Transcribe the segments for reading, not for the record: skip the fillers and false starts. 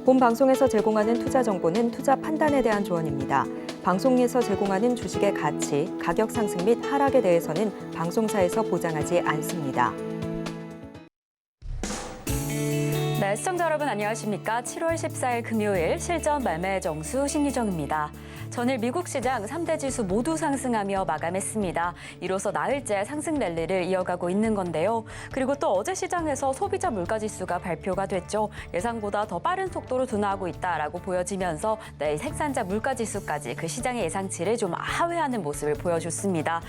본 방송에서 제공하는 투자 정보는 투자 판단에 대한 조언입니다. 방송에서 제공하는 주식의 가치, 가격 상승 및 하락에 대해서는 방송사에서 보장하지 않습니다. 네, 시청자 여러분 안녕하십니까? 7월 14일 금요일 실전 매매 정수 심리정입니다. 전일 미국 시장 3대 지수 모두 상승하며 마감했습니다. 이로써 나흘째 상승 랠리를 이어가고 있는 건데요. 그리고 또 어제 시장에서 소비자 물가지수가 발표가 됐죠. 예상보다 더 빠른 속도로 둔화하고 있다라고 보여지면서 생산자 물가지수까지 그 시장의 예상치를 좀 하회하는 모습을 보여줬습니다.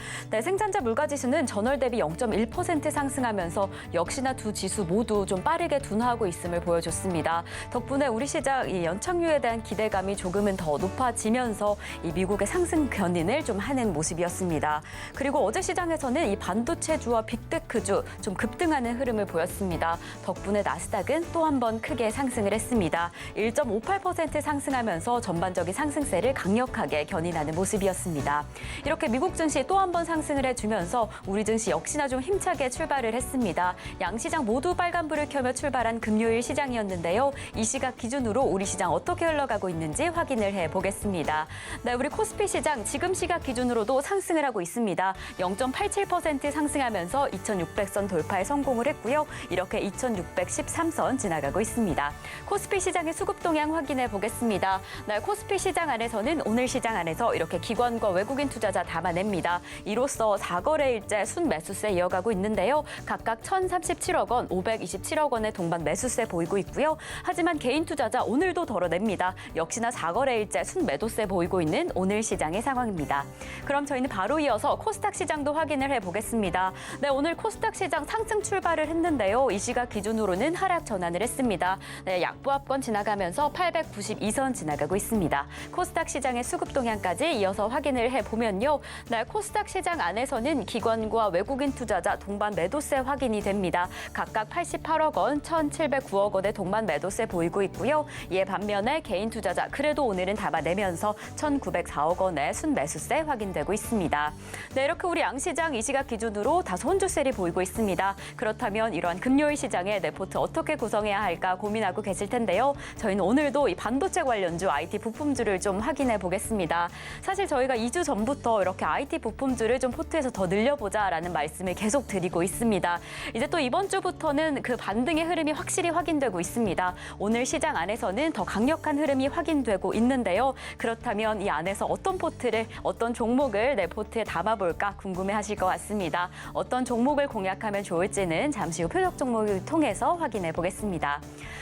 생산자 물가지수는 전월 대비 0.1% 상승하면서 역시나 두 지수 모두 좀 빠르게 둔화하고 있음을 보여줬습니다. 덕분에 우리 시장 이 연착륙에 대한 기대감이 조금은 더 높아지면서 이 미국의 상승 견인을 좀 하는 모습이었습니다. 그리고 어제 시장에서는 이 반도체주와 빅테크주 좀 급등하는 흐름을 보였습니다. 덕분에 나스닥은 또 한 번 크게 상승을 했습니다. 1.58% 상승하면서 전반적인 상승세를 강력하게 견인하는 모습이었습니다. 이렇게 미국 증시 또 한 번 상승을 해주면서 우리 증시 역시나 좀 힘차게 출발을 했습니다. 양시장 모두 빨간불을 켜며 출발한 금요일 시장이었는데요. 이 시각 기준으로 우리 시장 어떻게 흘러가고 있는지 확인을 해보겠습니다. 네, 우리 코스피 시장 지금 시각 기준으로도 상승을 하고 있습니다. 0.87% 상승하면서 2,600선 돌파에 성공을 했고요. 이렇게 2,613선 지나가고 있습니다. 코스피 시장의 수급 동향 확인해 보겠습니다. 네, 코스피 시장 안에서는 오늘 시장 안에서 이렇게 기관과 외국인 투자자 담아냅니다. 이로써 4거래일째 순매수세 이어가고 있는데요. 각각 1,037억 원, 527억 원의 동반 매수세 보이고 있고요. 하지만 개인 투자자 오늘도 덜어냅니다. 역시나 4거래일째 순매도세 보이고 있는 오늘 시장의 상황입니다. 그럼 저희는 바로 이어서 코스닥 시장도 확인을 해보겠습니다. 네, 오늘 코스닥 시장 상승 출발을 했는데요. 이 시각 기준으로는 하락 전환을 했습니다. 네, 약보합권 지나가면서 892선 지나가고 있습니다. 코스닥 시장의 수급 동향까지 이어서 확인을 해보면요. 네, 코스닥 시장 안에서는 기관과 외국인 투자자 동반 매도세 확인이 됩니다. 각각 88억 원, 1,709억 원의 동반 매도세 보이고 있고요. 이에 반면에 개인 투자자 그래도 오늘은 담아내면서 1,904억 원의 순매수세 확인되고 있습니다. 네, 이렇게 우리 양시장 이 시각 기준으로 다소 혼조세를 보이고 있습니다. 그렇다면 이러한 금요일 시장의 레포트 어떻게 구성해야 할까 고민하고 계실 텐데요. 저희는 오늘도 이 반도체 관련주 IT 부품주를 좀 확인해 보겠습니다. 사실 저희가 2주 전부터 이렇게 IT 부품주를 좀 포트에서 더 늘려보자라는 말씀을 계속 드리고 있습니다. 이제 또 이번 주부터는 그 반등의 흐름이 확실히 확인되고 있습니다. 오늘 시장 안에서는 더 강력한 흐름이 확인되고 있는데요. 그렇다면 이 안에서 어떤 포트를, 어떤 종목을 내 포트에 담아볼까 궁금해하실 것 같습니다. 어떤 종목을 공략하면 좋을지는 잠시 후 표적 종목을 통해서 확인해 보겠습니다.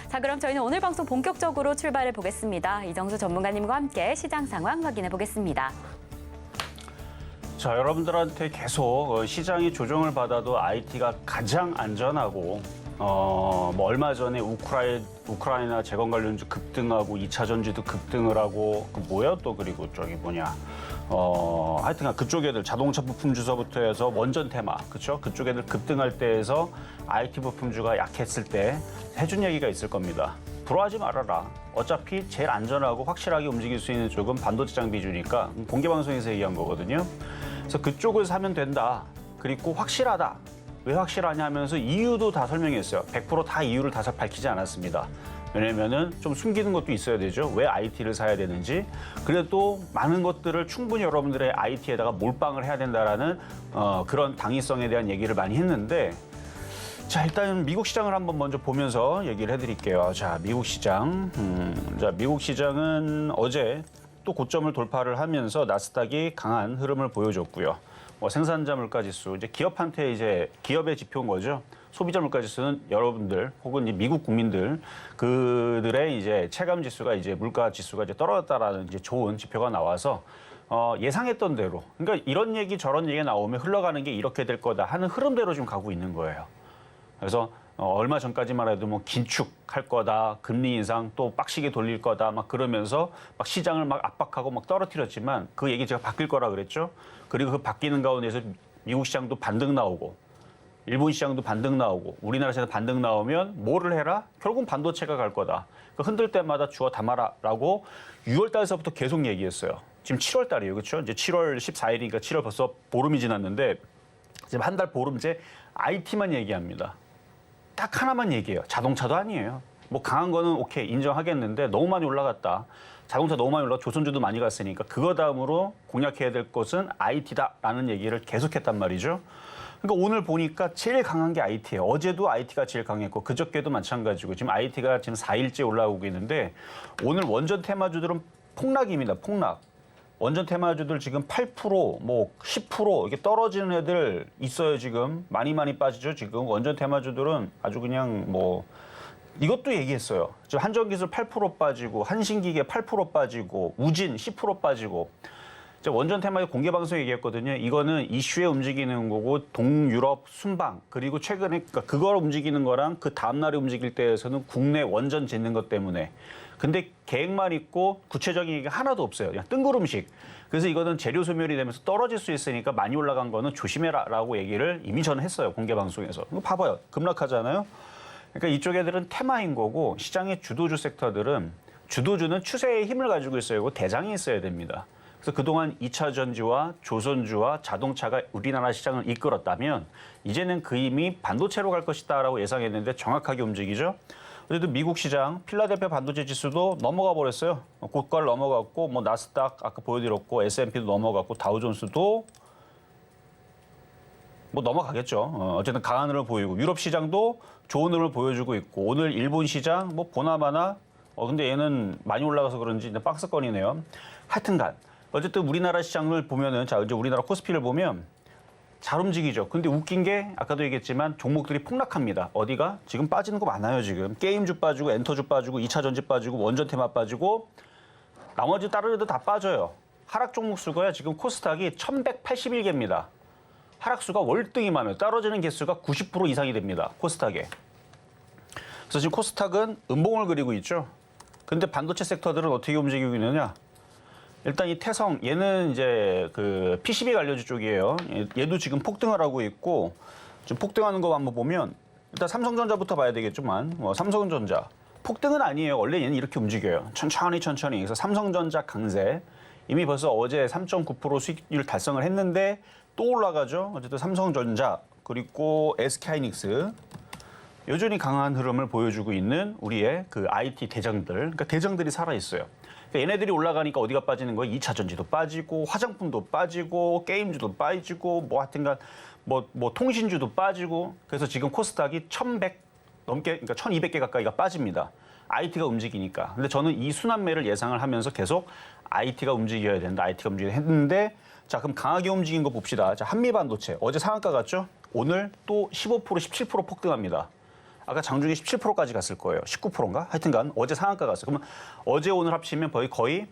자, 그럼 저희는 오늘 방송 본격적으로 출발해 보겠습니다. 이정수 전문가님과 함께 시장 상황 확인해 보겠습니다. 자, 여러분들한테 계속 시장이 조정을 받아도 IT가 가장 안전하고 뭐 얼마 전에 우크라이나 재건 관련주 급등하고 2차 전지도 급등을 하고 뭐야 또 그리고 저기 뭐냐 하여튼간 그쪽 애들 자동차 부품 주서부터 해서 원전 테마 그렇죠? 그쪽 애들 급등할 때에서 IT 부품주가 약했을 때 해준 얘기가 있을 겁니다. 불화하지 말아라. 어차피 제일 안전하고 확실하게 움직일 수 있는 쪽은 반도체 장비주니까 공개 방송에서 얘기한 거거든요. 그래서 그쪽을 사면 된다. 그리고 확실하다. 왜 확실하냐 하면서 이유도 다 설명했어요. 100% 다 이유를 다 밝히지 않았습니다. 왜냐면은 좀 숨기는 것도 있어야 되죠. 왜 IT를 사야 되는지. 그래도 많은 것들을 충분히 여러분들의 IT에다가 몰빵을 해야 된다라는 그런 당위성에 대한 얘기를 많이 했는데 자, 일단 미국 시장을 한번 먼저 보면서 얘기를 해드릴게요. 자, 미국 시장. 자, 미국 시장은 어제 또 고점을 돌파를 하면서 나스닥이 강한 흐름을 보여줬고요. 뭐 생산자 물가지수, 이제 기업한테 이제 기업의 지표인 거죠. 소비자 물가지수는 여러분들 혹은 이제 미국 국민들 그들의 이제 체감 지수가 이제 물가 지수가 이제 떨어졌다라는 이제 좋은 지표가 나와서 예상했던 대로 그러니까 이런 얘기 저런 얘기 나오면 흘러가는 게 이렇게 될 거다 하는 흐름대로 지금 가고 있는 거예요. 그래서 얼마 전까지만 해도 뭐 긴축할 거다, 금리 인상 또 빡시게 돌릴 거다 막 그러면서 막 시장을 막 압박하고 막 떨어뜨렸지만 그 얘기 제가 바뀔 거라 그랬죠. 그리고 그 바뀌는 가운데서 미국 시장도 반등 나오고 일본 시장도 반등 나오고 우리나라 시장 반등 나오면 뭐를 해라? 결국 반도체가 갈 거다. 흔들 때마다 주워 담아라라고 6월 달서부터 계속 얘기했어요. 지금 7월 달이에요. 그렇죠? 이제 7월 14일이니까 7월 벌써 보름이 지났는데 지금 한 달 보름째 IT만 얘기합니다. 딱 하나만 얘기해요. 자동차도 아니에요. 뭐 강한 거는 오케이 인정하겠는데 너무 많이 올라갔다. 자동차 너무 많이 올라 조선주도 많이 갔으니까 그거 다음으로 공략해야 될 것은 IT다라는 얘기를 계속했단 말이죠. 그러니까 오늘 보니까 제일 강한 게 IT예요. 어제도 IT가 제일 강했고 그저께도 마찬가지고 지금 IT가 지금 4일째 올라오고 있는데 오늘 원전 테마주들은 폭락입니다. 폭락. 원전 테마주들 지금 8%, 뭐 10% 이게 떨어지는 애들 있어요. 지금 많이 빠지죠. 지금 원전 테마주들은 아주 그냥 뭐 이것도 얘기했어요. 지금 한전기술 8% 빠지고 한신기계 8% 빠지고 우진 10% 빠지고 원전 테마의 공개 방송 얘기했거든요. 이거는 이슈에 움직이는 거고 동유럽 순방 그리고 최근에 그러니까 그걸 움직이는 거랑 그 다음 날에 움직일 때에서는 국내 원전 짓는 것 때문에. 근데 계획만 있고 구체적인 얘기가 하나도 없어요. 그냥 뜬구름식. 그래서 이거는 재료 소멸이 되면서 떨어질 수 있으니까 많이 올라간 거는 조심해라라고 얘기를 이미 저는 했어요. 공개 방송에서. 이거 봐봐요. 급락하잖아요. 그러니까 이쪽 애들은 테마인 거고 시장의 주도주 섹터들은 주도주는 추세의 힘을 가지고 있어야 하고 대장이 있어야 됩니다. 그래서 그동안 2차 전지와 조선주와 자동차가 우리나라 시장을 이끌었다면 이제는 그 힘이 반도체로 갈 것이다라고 예상했는데 정확하게 움직이죠. 어쨌든 미국 시장 필라델피아 반도체 지수도 넘어가 버렸어요. 고가를 넘어갔고 뭐 나스닥 아까 보여드렸고 S&P도 넘어갔고 다우존스도 뭐 넘어가겠죠. 어쨌든 강한 흐름을 보이고 유럽 시장도 좋은 흐름을 보여주고 있고 오늘 일본 시장 뭐 보나마나 근데 얘는 많이 올라가서 그런지 이제 박스권이네요. 하여튼간 어쨌든 우리나라 시장을 보면은 자 이제 우리나라 코스피를 보면 잘 움직이죠. 근데 웃긴 게 아까도 얘기했지만 종목들이 폭락합니다. 어디가? 지금 빠지는 거 많아요. 지금 게임주 빠지고 엔터주 빠지고 2차 전지 빠지고 원전 테마 빠지고 나머지 다른 애들 다 빠져요. 하락 종목 수가야 지금 코스닥이 1181개입니다. 하락수가 월등히 많아요. 떨어지는 개수가 90% 이상이 됩니다. 코스닥에. 그래서 지금 코스닥은 음봉을 그리고 있죠. 근데 반도체 섹터들은 어떻게 움직이고 있느냐? 일단 이 태성 얘는 이제 그 PCB 관련주 쪽이에요. 얘도 지금 폭등을 하고 있고 지금 폭등하는 거 한번 보면 일단 삼성전자부터 봐야 되겠지만 삼성전자 폭등은 아니에요. 원래 얘는 이렇게 움직여요. 천천히. 그래서 삼성전자 강세 이미 벌써 어제 3.9% 수익률 달성을 했는데 또 올라가죠. 어쨌든 삼성전자 그리고 SK하이닉스 여전히 강한 흐름을 보여주고 있는 우리의 그 IT 대장들. 그러니까 대장들이 살아 있어요. 그러니까 얘네들이 올라가니까 어디가 빠지는 거예요? 2차 전지도 빠지고 화장품도 빠지고 게임주도 빠지고 뭐 하여튼간 뭐 통신주도 빠지고 그래서 지금 코스닥이 1,100 넘게 그러니까 1,200개 가까이가 빠집니다. IT가 움직이니까. 근데 저는 이 순환매를 예상을 하면서 계속 IT가 움직여야 된다. IT가 움직여야 했는데 자 그럼 강하게 움직인 거 봅시다. 자 한미반도체 어제 상한가 갔죠? 오늘 또 15% 17% 폭등합니다. 아까 장중에 17%까지 갔을 거예요. 19%인가? 하여튼간 어제 상한가 갔어요. 그러면 어제 오늘 합치면 거의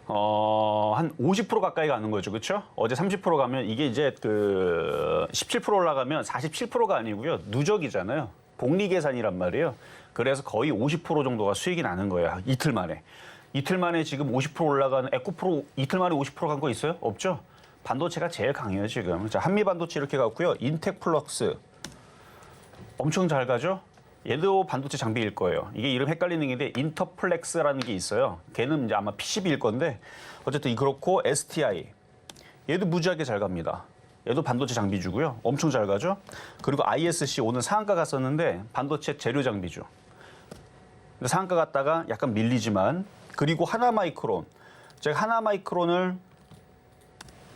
한 50% 가까이 가는 거죠. 그렇죠? 어제 30% 가면 이게 이제 그 17% 올라가면 47%가 아니고요. 누적이잖아요. 복리 계산이란 말이에요. 그래서 거의 50% 정도가 수익이 나는 거예요. 이틀 만에. 이틀 만에 지금 50% 올라가는 에코프로 이틀 만에 50% 간 거 있어요? 없죠? 반도체가 제일 강해요, 지금. 자, 한미반도체 이렇게 갔고요. 인텍플럭스 엄청 잘 가죠? 얘도 반도체 장비일 거예요. 이게 이름 헷갈리는 게 인터플렉스라는 게 있어요. 걔는 이제 아마 PCB일 건데 어쨌든 그렇고 STI 얘도 무지하게 잘 갑니다. 얘도 반도체 장비주고요. 엄청 잘 가죠? 그리고 ISC 오늘 상한가 갔었는데 반도체 재료 장비주. 근데 상한가 갔다가 약간 밀리지만 그리고 하나마이크론. 제가 하나마이크론을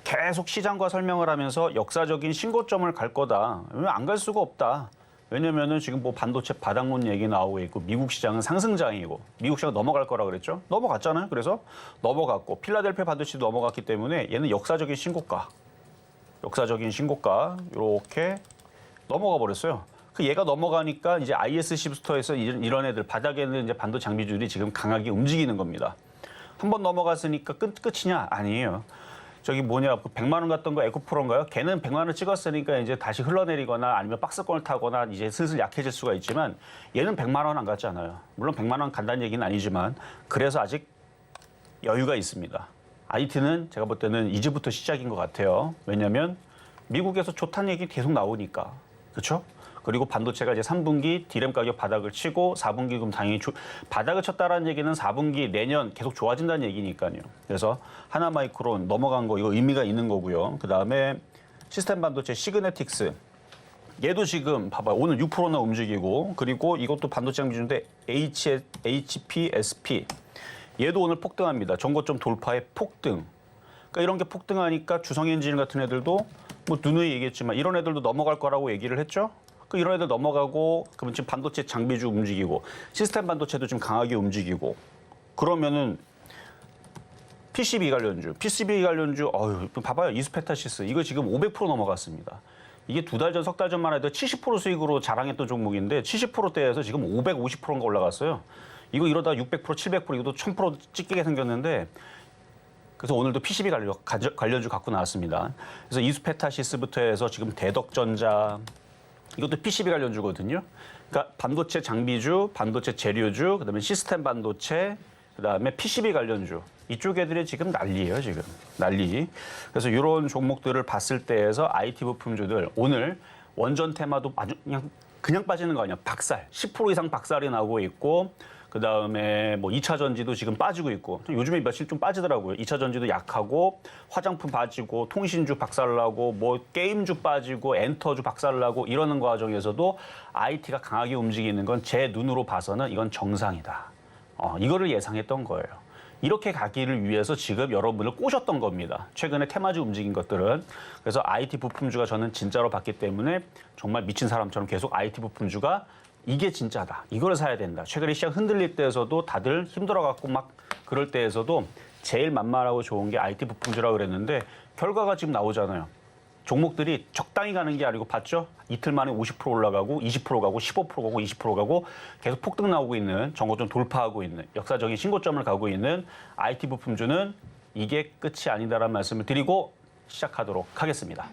계속 시장과 설명을 하면서 역사적인 신고점을 갈 거다. 안 갈 수가 없다. 왜냐면은 지금 뭐 반도체 바닥론 얘기 나오고 있고 미국 시장은 상승장이고 미국 시장 넘어갈 거라 그랬죠. 넘어갔잖아요. 그래서 넘어갔고 필라델피아 반도체도 넘어갔기 때문에 얘는 역사적인 신고가 이렇게 넘어가 버렸어요. 그 얘가 넘어가니까 이제 ISC 부스터에서 이런 애들 바닥에 있는 이제 반도 장비주들이 지금 강하게 움직이는 겁니다. 한번 넘어갔으니까 끝이냐? 아니에요. 저기 뭐냐, 100만 원 갔던 거 에코프로인가요? 걔는 100만 원 찍었으니까 이제 다시 흘러내리거나 아니면 박스권을 타거나 이제 슬슬 약해질 수가 있지만 얘는 100만 원 안 갔지 않아요. 물론 100만 원 간다는 얘기는 아니지만 그래서 아직 여유가 있습니다. IT는 제가 볼 때는 이제부터 시작인 것 같아요. 왜냐하면 미국에서 좋다는 얘기 계속 나오니까. 그렇죠? 그리고 반도체가 이제 3분기 디램 가격 바닥을 치고 4분기 그럼 당연히 바닥을 쳤다라는 얘기는 4분기 내년 계속 좋아진다는 얘기니까요. 그래서 하나마이크론 넘어간 거 이거 의미가 있는 거고요. 그다음에 시스템 반도체 시그네틱스 얘도 지금 봐봐요. 오늘 6%나 움직이고 그리고 이것도 반도체 장비주인데 HPSP 얘도 오늘 폭등합니다. 전고점 돌파에 폭등. 그러니까 이런 게 폭등하니까 주성엔진 같은 애들도 뭐 누누이 얘기했지만 이런 애들도 넘어갈 거라고 얘기를 했죠. 그 이런 애들 넘어가고 그러면 지금 반도체 장비주 움직이고 시스템 반도체도 지금 강하게 움직이고 그러면은 PCB 관련주, 봐봐요. 이스페타시스. 이거 지금 500% 넘어갔습니다. 이게 두 달 전, 석 달 전만 해도 70% 수익으로 자랑했던 종목인데 70%대에서 지금 550%인가 올라갔어요. 이거 이러다 600%, 700% 이것도 1000% 찍히게 생겼는데 그래서 오늘도 PCB 관련주 갖고 나왔습니다. 그래서 이스페타시스부터 해서 지금 대덕전자 이것도 PCB 관련주거든요. 그러니까 반도체 장비주, 반도체 재료주, 그다음에 시스템 반도체, 그다음에 PCB 관련주 이쪽 애들이 지금 난리예요, 지금 난리. 그래서 이런 종목들을 봤을 때에서 IT 부품주들 오늘 원전 테마도 아주 그냥 빠지는 거 아니야. 박살 10% 이상 박살이 나고 있고. 그다음에 뭐 2차 전지도 지금 빠지고 있고 요즘에 며칠 좀 빠지더라고요. 2차 전지도 약하고 화장품 빠지고 통신주 박살나고 뭐 게임주 빠지고 엔터주 박살나고 이러는 과정에서도 IT가 강하게 움직이는 건 제 눈으로 봐서는 이건 정상이다. 이거를 예상했던 거예요. 이렇게 가기를 위해서 지금 여러분을 꼬셨던 겁니다. 최근에 테마주 움직인 것들은. 그래서 IT 부품주가 저는 진짜로 봤기 때문에 정말 미친 사람처럼 계속 IT 부품주가 이게 진짜다. 이거를 사야 된다. 최근에 시장 흔들릴 때에서도 다들 힘들어갖고 막 그럴 때에서도 제일 만만하고 좋은 게 IT 부품주라고 그랬는데 결과가 지금 나오잖아요. 종목들이 적당히 가는 게 아니고 봤죠? 이틀 만에 50% 올라가고 20% 가고 15% 가고 20% 가고 계속 폭등 나오고 있는 전고점 돌파하고 있는 역사적인 신고점을 가고 있는 IT 부품주는 이게 끝이 아니다라는 말씀을 드리고 시작하도록 하겠습니다.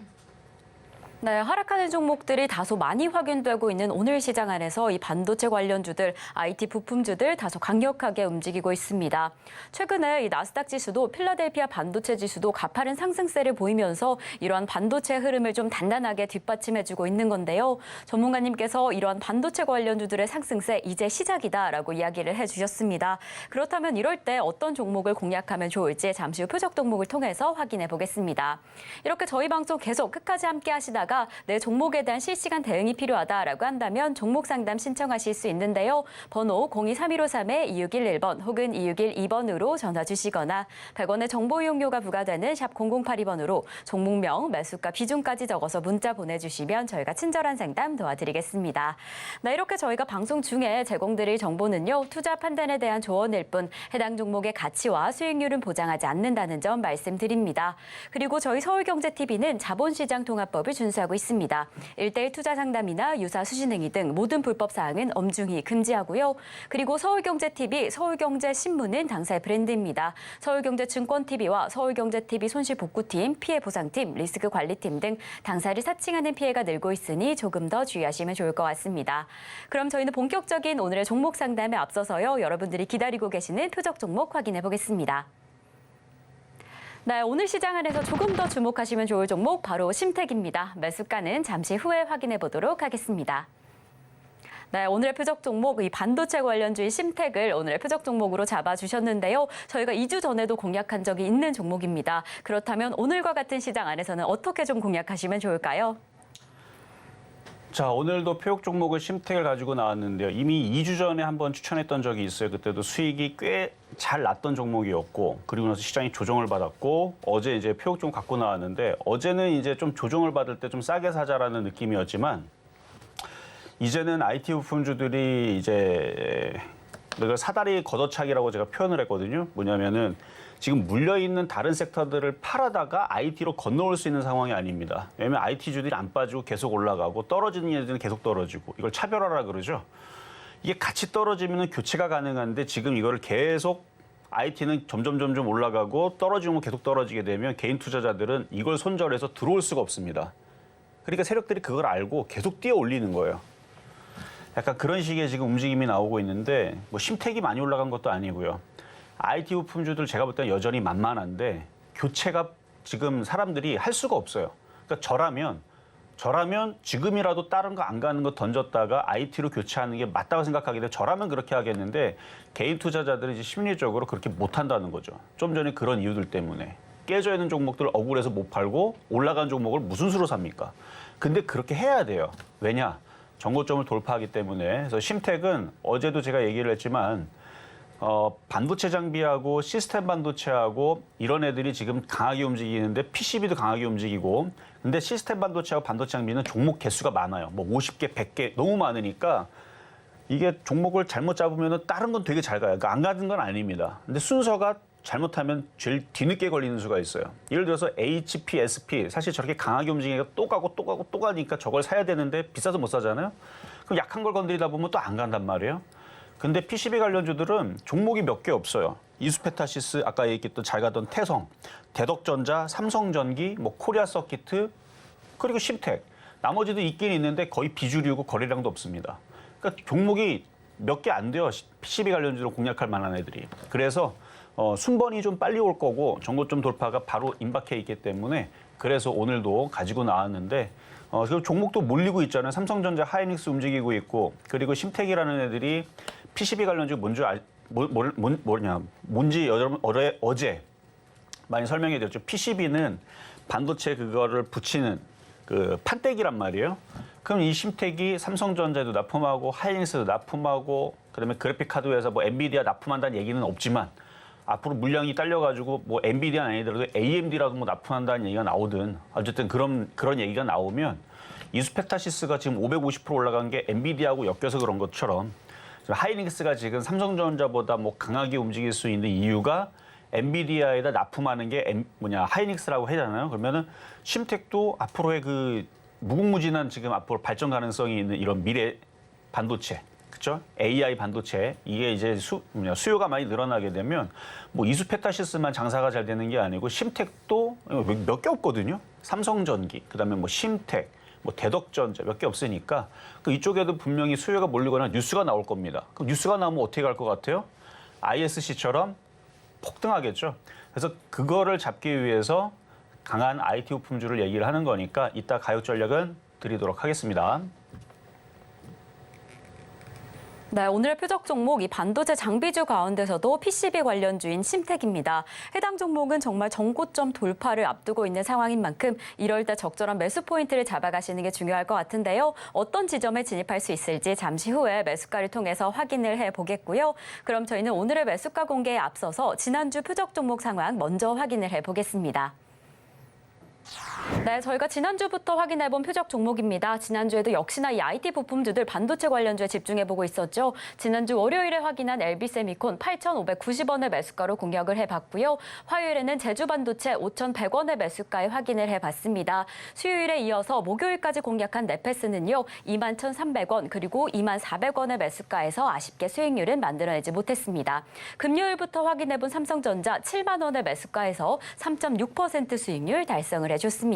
네, 하락하는 종목들이 다소 많이 확인되고 있는 오늘 시장 안에서 이 반도체 관련주들, IT 부품주들 다소 강력하게 움직이고 있습니다. 최근에 이 나스닥 지수도 필라델피아 반도체 지수도 가파른 상승세를 보이면서 이러한 반도체 흐름을 좀 단단하게 뒷받침해주고 있는 건데요. 전문가님께서 이러한 반도체 관련주들의 상승세 이제 시작이다라고 이야기를 해주셨습니다. 그렇다면 이럴 때 어떤 종목을 공략하면 좋을지 잠시 후 표적 종목을 통해서 확인해 보겠습니다. 이렇게 저희 방송 계속 끝까지 함께 하시다가 내 종목에 대한 실시간 대응이 필요하다라고 한다면 종목 상담 신청하실 수 있는데요. 번호 023153-2611번 혹은 2612번으로 전화 주시거나 100원의 정보 이용료가 부과되는 샵 0082번으로 종목명, 매수가, 비중까지 적어서 문자 보내주시면 저희가 친절한 상담 도와드리겠습니다. 네, 이렇게 저희가 방송 중에 제공드릴 정보는요. 투자 판단에 대한 조언일 뿐 해당 종목의 가치와 수익률은 보장하지 않는다는 점 말씀드립니다. 그리고 저희 서울경제TV는 자본시장 통합법을 준수하고 있습니다. 1:1 투자 상담이나 유사 수신행위 등 모든 불법 사항은 엄중히 금지하고요. 그리고 서울경제TV, 서울경제신문은 당사의 브랜드입니다. 서울경제증권TV와 서울경제TV 손실복구팀, 피해보상팀, 리스크관리팀 등 당사를 사칭하는 피해가 늘고 있으니 조금 더 주의하시면 좋을 것 같습니다. 그럼 저희는 본격적인 오늘의 종목 상담에 앞서서요. 여러분들이 기다리고 계시는 표적 종목 확인해 보겠습니다. 네, 오늘 시장 안에서 조금 더 주목하시면 좋을 종목 바로 심택입니다. 매수가는 잠시 후에 확인해 보도록 하겠습니다. 네, 오늘의 표적 종목, 이 반도체 관련주의 심택을 오늘의 표적 종목으로 잡아주셨는데요. 저희가 2주 전에도 공략한 적이 있는 종목입니다. 그렇다면 오늘과 같은 시장 안에서는 어떻게 좀 공략하시면 좋을까요? 자, 오늘도 표적 종목을 심택을 가지고 나왔는데요. 이미 2주 전에 한번 추천했던 적이 있어요. 그때도 수익이 꽤 잘 났던 종목이었고, 그리고 나서 시장이 조정을 받았고, 어제 이제 표적 종목 갖고 나왔는데, 어제는 이제 좀 조정을 받을 때 좀 싸게 사자라는 느낌이었지만, 이제는 IT 부품주들이 이제 내가 사다리 걷어차기라고 제가 표현을 했거든요. 뭐냐면은 지금 물려있는 다른 섹터들을 팔아다가 IT로 건너올 수 있는 상황이 아닙니다. 왜냐하면 IT주들이 안 빠지고 계속 올라가고 떨어지는 애들은 계속 떨어지고 이걸 차별화라 그러죠. 이게 같이 떨어지면 교체가 가능한데 지금 이거를 계속 IT는 점점 올라가고 떨어지는 거 계속 떨어지게 되면 개인 투자자들은 이걸 손절해서 들어올 수가 없습니다. 그러니까 세력들이 그걸 알고 계속 뛰어 올리는 거예요. 약간 그런 식의 지금 움직임이 나오고 있는데 뭐 심택이 많이 올라간 것도 아니고요. IT 부품주들 제가 볼 때는 여전히 만만한데 교체가 지금 사람들이 할 수가 없어요. 그러니까 저라면 지금이라도 다른 거 안 가는 거 던졌다가 IT로 교체하는 게 맞다고 생각하게 돼. 저라면 그렇게 하겠는데 개인 투자자들은 이제 심리적으로 그렇게 못 한다는 거죠. 좀 전에 그런 이유들 때문에 깨져 있는 종목들 억울해서 못 팔고 올라간 종목을 무슨 수로 삽니까? 근데 그렇게 해야 돼요. 왜냐? 정고점을 돌파하기 때문에. 그래서 심택은 어제도 제가 얘기를 했지만 반도체 장비하고 시스템 반도체하고 이런 애들이 지금 강하게 움직이는데 PCB도 강하게 움직이고 근데 시스템 반도체하고 반도체 장비는 종목 개수가 많아요. 뭐 50개, 100개 너무 많으니까 이게 종목을 잘못 잡으면 다른 건 되게 잘 가요. 그러니까 안 가는 건 아닙니다. 근데 순서가 잘못하면 제일 뒤늦게 걸리는 수가 있어요. 예를 들어서 HP, SP 사실 저렇게 강하게 움직이니까 또 가고 또 가고 또 가니까 저걸 사야 되는데 비싸서 못 사잖아요. 그럼 약한 걸 건드리다 보면 또 안 간단 말이에요. 근데 PCB 관련주들은 종목이 몇 개 없어요. 이수페타시스, 아까 얘기했던 잘 가던 태성, 대덕전자, 삼성전기, 뭐 코리아 서키트, 그리고 심택. 나머지도 있긴 있는데 거의 비주류고 거래량도 없습니다. 그러니까 종목이 몇 개 안 돼요. PCB 관련주로 공략할 만한 애들이. 그래서 순번이 좀 빨리 올 거고 정고점 돌파가 바로 임박해 있기 때문에 그래서 오늘도 가지고 나왔는데 그 종목도 몰리고 있잖아요. 삼성전자, 하이닉스 움직이고 있고 그리고 심택이라는 애들이 PCB 관련주 뭔지 여러분 어제 많이 설명해 드렸죠. PCB는 반도체 그거를 붙이는 그 판때기란 말이에요. 그럼 이 심택이 삼성전자에도 납품하고 하이닉스도 납품하고 그다음에 그래픽 카드에서 뭐 엔비디아 납품한다는 얘기는 없지만 앞으로 물량이 딸려가지고 뭐 엔비디아는 아니더라도 AMD라도 뭐 납품한다는 얘기가 나오든 어쨌든 그런 얘기가 나오면 이수페타시스가 지금 550% 올라간 게 엔비디아하고 엮여서 그런 것처럼 하이닉스가 지금 삼성전자보다 뭐 강하게 움직일 수 있는 이유가 엔비디아에다 납품하는 게 하이닉스라고 하잖아요. 그러면은 심택도 앞으로의 그 무궁무진한 지금 앞으로 발전 가능성이 있는 이런 미래 반도체, 그렇죠? AI 반도체 이게 이제 수요가 많이 늘어나게 되면 뭐 이수페타시스만 장사가 잘 되는 게 아니고 심택도 몇 개 없거든요. 삼성전기, 그다음에 뭐 심택, 뭐 대덕전자 몇 개 없으니까 이쪽에도 분명히 수요가 몰리거나 뉴스가 나올 겁니다. 그럼 뉴스가 나오면 어떻게 갈 것 같아요? ISC처럼 폭등하겠죠. 그래서 그거를 잡기 위해서 강한 IT 부품주를 얘기를 하는 거니까 이따 가격 전략은 드리도록 하겠습니다. 네, 오늘의 표적 종목 이 반도체 장비주 가운데서도 PCB 관련주인 심택입니다. 해당 종목은 정말 정고점 돌파를 앞두고 있는 상황인 만큼 이럴 때 적절한 매수 포인트를 잡아가시는 게 중요할 것 같은데요. 어떤 지점에 진입할 수 있을지 잠시 후에 매수가를 통해서 확인을 해보겠고요. 그럼 저희는 오늘의 매수가 공개에 앞서서 지난주 표적 종목 상황 먼저 확인을 해보겠습니다. 네, 저희가 지난주부터 확인해본 표적 종목입니다. 지난주에도 역시나 이 IT 부품주들 반도체 관련주에 집중해보고 있었죠. 지난주 월요일에 확인한 LB세미콘 8,590원의 매수가로 공략을 해봤고요. 화요일에는 제주반도체 5,100원의 매수가에 확인을 해봤습니다. 수요일에 이어서 목요일까지 공략한 네페스는요. 21,300원 그리고 24,400원의 매수가에서 아쉽게 수익률은 만들어내지 못했습니다. 금요일부터 확인해본 삼성전자 7만 원의 매수가에서 3.6% 수익률 달성을 해줬습니다.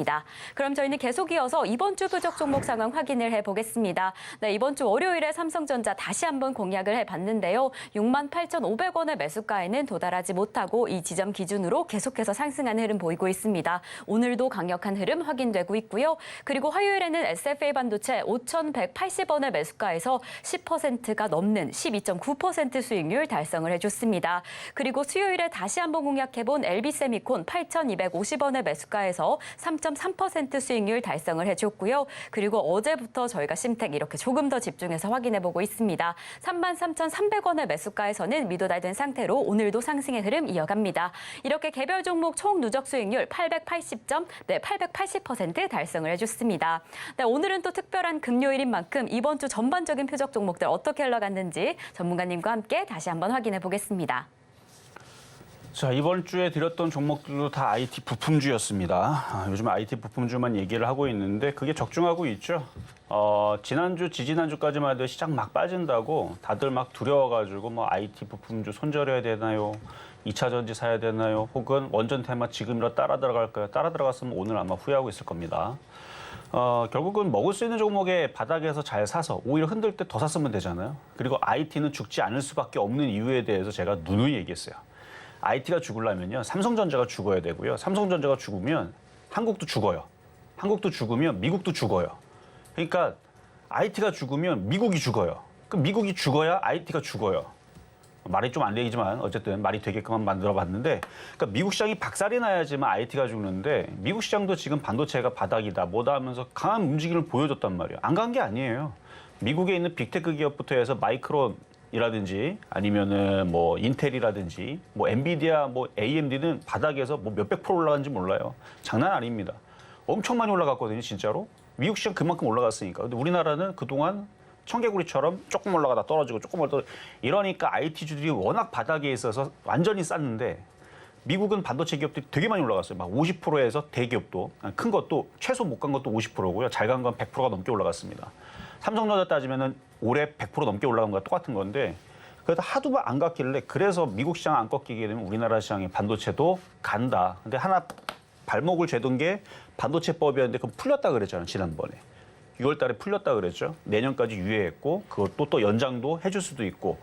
그럼 저희는 계속 이어서 이번 주 부적 종목 상황 확인을 해보겠습니다. 네, 이번 주 월요일에 삼성전자 다시 한번 공략을 해봤는데요. 68,500원의 매수가에는 도달하지 못하고 이 지점 기준으로 계속해서 상승하는 흐름 보이고 있습니다. 오늘도 강력한 흐름 확인되고 있고요. 그리고 화요일에는 SFA 반도체 5,180원의 매수가에서 10%가 넘는 12.9% 수익률 달성을 해줬습니다. 그리고 수요일에 다시 한번 공략해본 LB세미콘 8,250원의 매수가에서 3.3% 수익률 달성을 해줬고요. 그리고 어제부터 저희가 심택 이렇게 조금 더 집중해서 확인해보고 있습니다. 33,300원의 매수가에서는 미도달된 상태로 오늘도 상승의 흐름 이어갑니다. 이렇게 개별 종목 총 누적 수익률 880% 달성을 해줬습니다. 네, 오늘은 또 특별한 금요일인 만큼 이번 주 전반적인 표적 종목들 어떻게 흘러갔는지 전문가님과 함께 다시 한번 확인해보겠습니다. 자, 이번 주에 드렸던 종목들도 다 IT 부품주였습니다. 요즘 IT 부품주만 얘기를 하고 있는데 그게 적중하고 있죠. 지난주, 지지난주까지만 해도 시장 막 빠진다고 다들 막 두려워가지고 뭐 IT 부품주 손절해야 되나요? 2차 전지 사야 되나요? 혹은 원전 테마 지금이라 따라 들어갈까요? 따라 들어갔으면 오늘 아마 후회하고 있을 겁니다. 결국은 먹을 수 있는 종목에 바닥에서 잘 사서 오히려 흔들 때 더 샀으면 되잖아요. 그리고 IT는 죽지 않을 수밖에 없는 이유에 대해서 제가 누누이 얘기했어요. IT가 죽으려면요, 삼성전자가 죽어야 되고요. 삼성전자가 죽으면 한국도 죽어요. 한국도 죽으면 미국도 죽어요. 그러니까 IT가 죽으면 미국이 죽어요. 그럼 미국이 죽어야 IT가 죽어요. 말이 좀 안 되지만 어쨌든 말이 되게끔 만들어봤는데, 그러니까 미국 시장이 박살이 나야지만 IT가 죽는데 미국 시장도 지금 반도체가 바닥이다 뭐다 하면서 강한 움직임을 보여줬단 말이에요. 안 간 게 아니에요. 미국에 있는 빅테크 기업부터 해서 마이크론이라든지 아니면은 뭐 인텔이라든지 뭐 엔비디아 뭐 AMD는 바닥에서 뭐 몇백 프로 올라간지 몰라요. 장난 아닙니다. 엄청 많이 올라갔거든요, 진짜로. 미국 시장 그만큼 올라갔으니까. 근데 우리나라는 그동안 청개구리처럼 조금 올라가다 떨어지고 조금 올라가다 이러니까 IT주들이 워낙 바닥에 있어서 완전히 쌌는데, 미국은 반도체 기업들이 되게 많이 올라갔어요. 막 50%에서 대기업도, 큰 것도 최소 못 간 것도 50%고요. 잘 간 건 100%가 넘게 올라갔습니다. 삼성전자 따지면은 올해 100% 넘게 올라간 거와 똑같은 건데, 그래도 하도 안 갔길래 그래서 미국 시장 안 꺾이게 되면 우리나라 시장의 반도체도 간다. 근데 하나 발목을 죄던 게 반도체법이었는데 그건 풀렸다 그랬잖아요, 지난번에. 6월 달에 풀렸다 그랬죠. 내년까지 유예했고 그것도 또 연장도 해줄 수도 있고.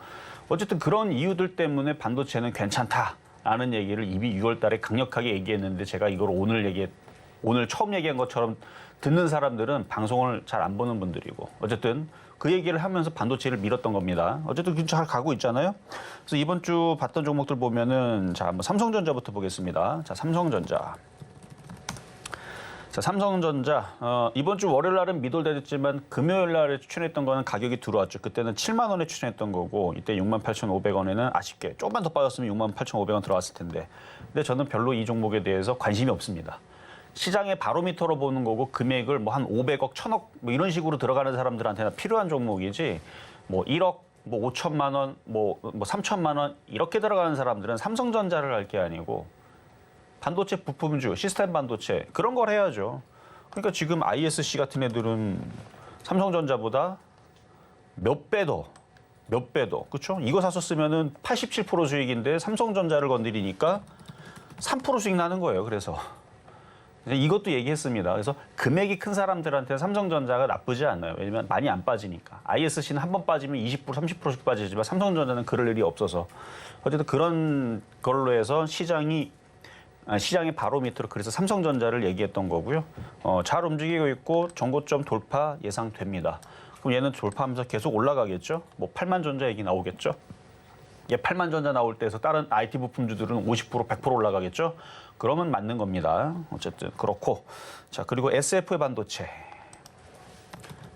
어쨌든 그런 이유들 때문에 반도체는 괜찮다라는 얘기를 이미 6월 달에 강력하게 얘기했는데, 제가 이걸 오늘 처음 얘기한 것처럼 듣는 사람들은 방송을 잘 안 보는 분들이고, 어쨌든 그 얘기를 하면서 반도체를 밀었던 겁니다. 어쨌든 잘 가고 있잖아요. 그래서 이번 주 봤던 종목들 보면은, 자, 한번 삼성전자부터 보겠습니다. 자, 삼성전자. 자, 삼성전자 이번 주 월요일 날은 미돌됐지만 금요일 날에 추천했던 거는 가격이 들어왔죠. 그때는 7만 원에 추천했던 거고, 이때 68,500원에는 아쉽게 조금만 더 빠졌으면 68,500원 들어왔을 텐데, 근데 저는 별로 이 종목에 대해서 관심이 없습니다. 시장의 바로미터로 보는 거고, 금액을 뭐 한 500억, 1000억 뭐 이런 식으로 들어가는 사람들한테는 필요한 종목이지, 뭐 1억, 뭐 5천만 원, 뭐 3천만 원 이렇게 들어가는 사람들은 삼성전자를 할 게 아니고 반도체 부품주, 시스템 반도체 그런 걸 해야죠. 그러니까 지금 ISC 같은 애들은 삼성전자보다 몇 배 더, 그렇죠? 이거 샀었으면은 87% 수익인데 삼성전자를 건드리니까 3% 수익 나는 거예요. 그래서 이것도 얘기했습니다. 그래서 금액이 큰 사람들한테 삼성전자가 나쁘지 않아요. 왜냐면 많이 안 빠지니까. ISC는 한 번 빠지면 20%, 30%씩 빠지지만 삼성전자는 그럴 일이 없어서. 어쨌든 그런 걸로 해서 시장의 바로미터로 그래서 삼성전자를 얘기했던 거고요. 잘 움직이고 있고 정고점 돌파 예상됩니다. 그럼 얘는 돌파하면서 계속 올라가겠죠. 뭐 8만 전자 얘기 나오겠죠. 얘 8만 전자 나올 때에서 다른 IT 부품주들은 50%, 100% 올라가겠죠. 그러면 맞는 겁니다. 어쨌든 그렇고. 자, 그리고 SF 반도체.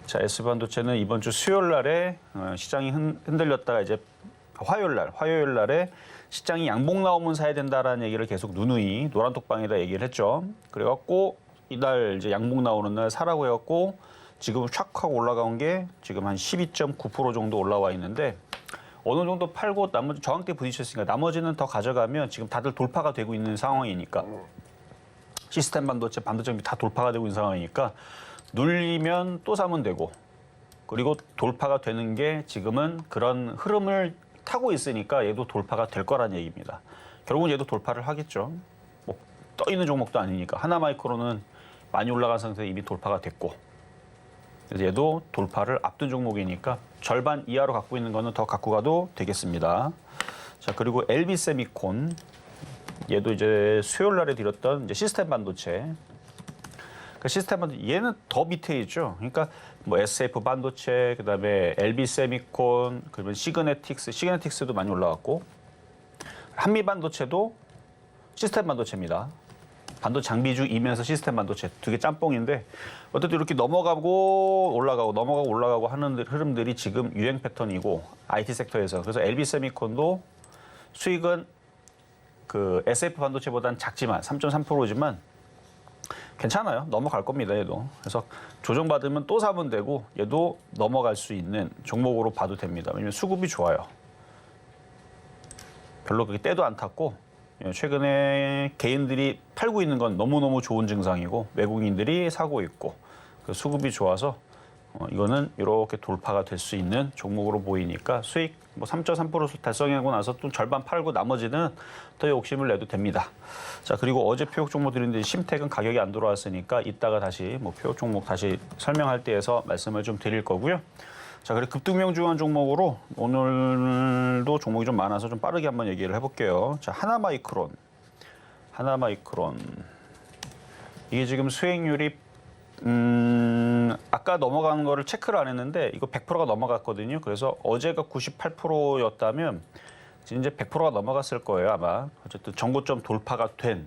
자, SF 반도체는 이번 주 수요일 날에 시장이 흔들렸다가 이제 화요일 날에 시장이 양봉 나오면 사야 된다라는 얘기를 계속 누누이 노란톡방에다 얘기를 했죠. 그래갖고 이날 이제 양봉 나오는 날 사라고 해갖고 지금 촥 하고 올라간 게 지금 한 12.9% 정도 올라와 있는데, 어느 정도 팔고 나머지 저항대 부딪혔으니까 나머지는 더 가져가면 지금 다들 돌파가 되고 있는 상황이니까, 시스템 반도체 다 돌파가 되고 있는 상황이니까 눌리면 또 사면 되고, 그리고 돌파가 되는 게 지금은 그런 흐름을 타고 있으니까 얘도 돌파가 될 거란 얘기입니다. 결국은 얘도 돌파를 하겠죠. 뭐 떠 있는 종목도 아니니까. 하나마이크로는 많이 올라간 상태에서 이미 돌파가 됐고, 그래서 얘도 돌파를 앞둔 종목이니까 절반 이하로 갖고 있는 거는 더 갖고 가도 되겠습니다. 자, 그리고 LB세미콘, 얘도 이제 수요일 날에 드렸던 이제 시스템 반도체. 그 시스템 반도체 얘는 더 밑에 있죠. 그러니까 뭐 SF 반도체, 그다음에 LB세미콘, 그러면 시그네틱스도 많이 올라왔고, 한미 반도체도 시스템 반도체입니다. 반도체 장비주이면서 시스템 반도체 두 개 짬뽕인데, 어쨌든 이렇게 넘어가고 올라가고 하는 흐름들이 지금 유행 패턴이고, IT 섹터에서. 그래서 LB세미콘도 수익은 그 SF 반도체보다는 작지만 3.3%지만 괜찮아요. 넘어갈 겁니다, 얘도. 그래서 조정받으면 또 사면 되고, 얘도 넘어갈 수 있는 종목으로 봐도 됩니다. 왜냐면 수급이 좋아요. 별로 그렇게 때도 안 탔고, 최근에 개인들이 팔고 있는 건 너무너무 좋은 증상이고, 외국인들이 사고 있고, 수급이 좋아서 이거는 이렇게 돌파가 될 수 있는 종목으로 보이니까 수익 뭐 3.3% 달성하고 나서 또 절반 팔고 나머지는 더 욕심을 내도 됩니다. 자, 그리고 어제 표적 종목 드렸는데 심택은 가격이 안 들어왔으니까 이따가 다시 뭐 표적 종목 다시 설명할 때에서 말씀을 좀 드릴 거고요. 자, 그리고 급등명중한 종목으로 오늘도 종목이 좀 많아서 좀 빠르게 한번 얘기를 해볼게요. 자, 하나마이크론. 이게 지금 수익률이 아까 넘어가는 거를 체크를 안 했는데 이거 100%가 넘어갔거든요. 그래서 어제가 98%였다면 이제 100%가 넘어갔을 거예요, 아마. 어쨌든 전고점 돌파가 된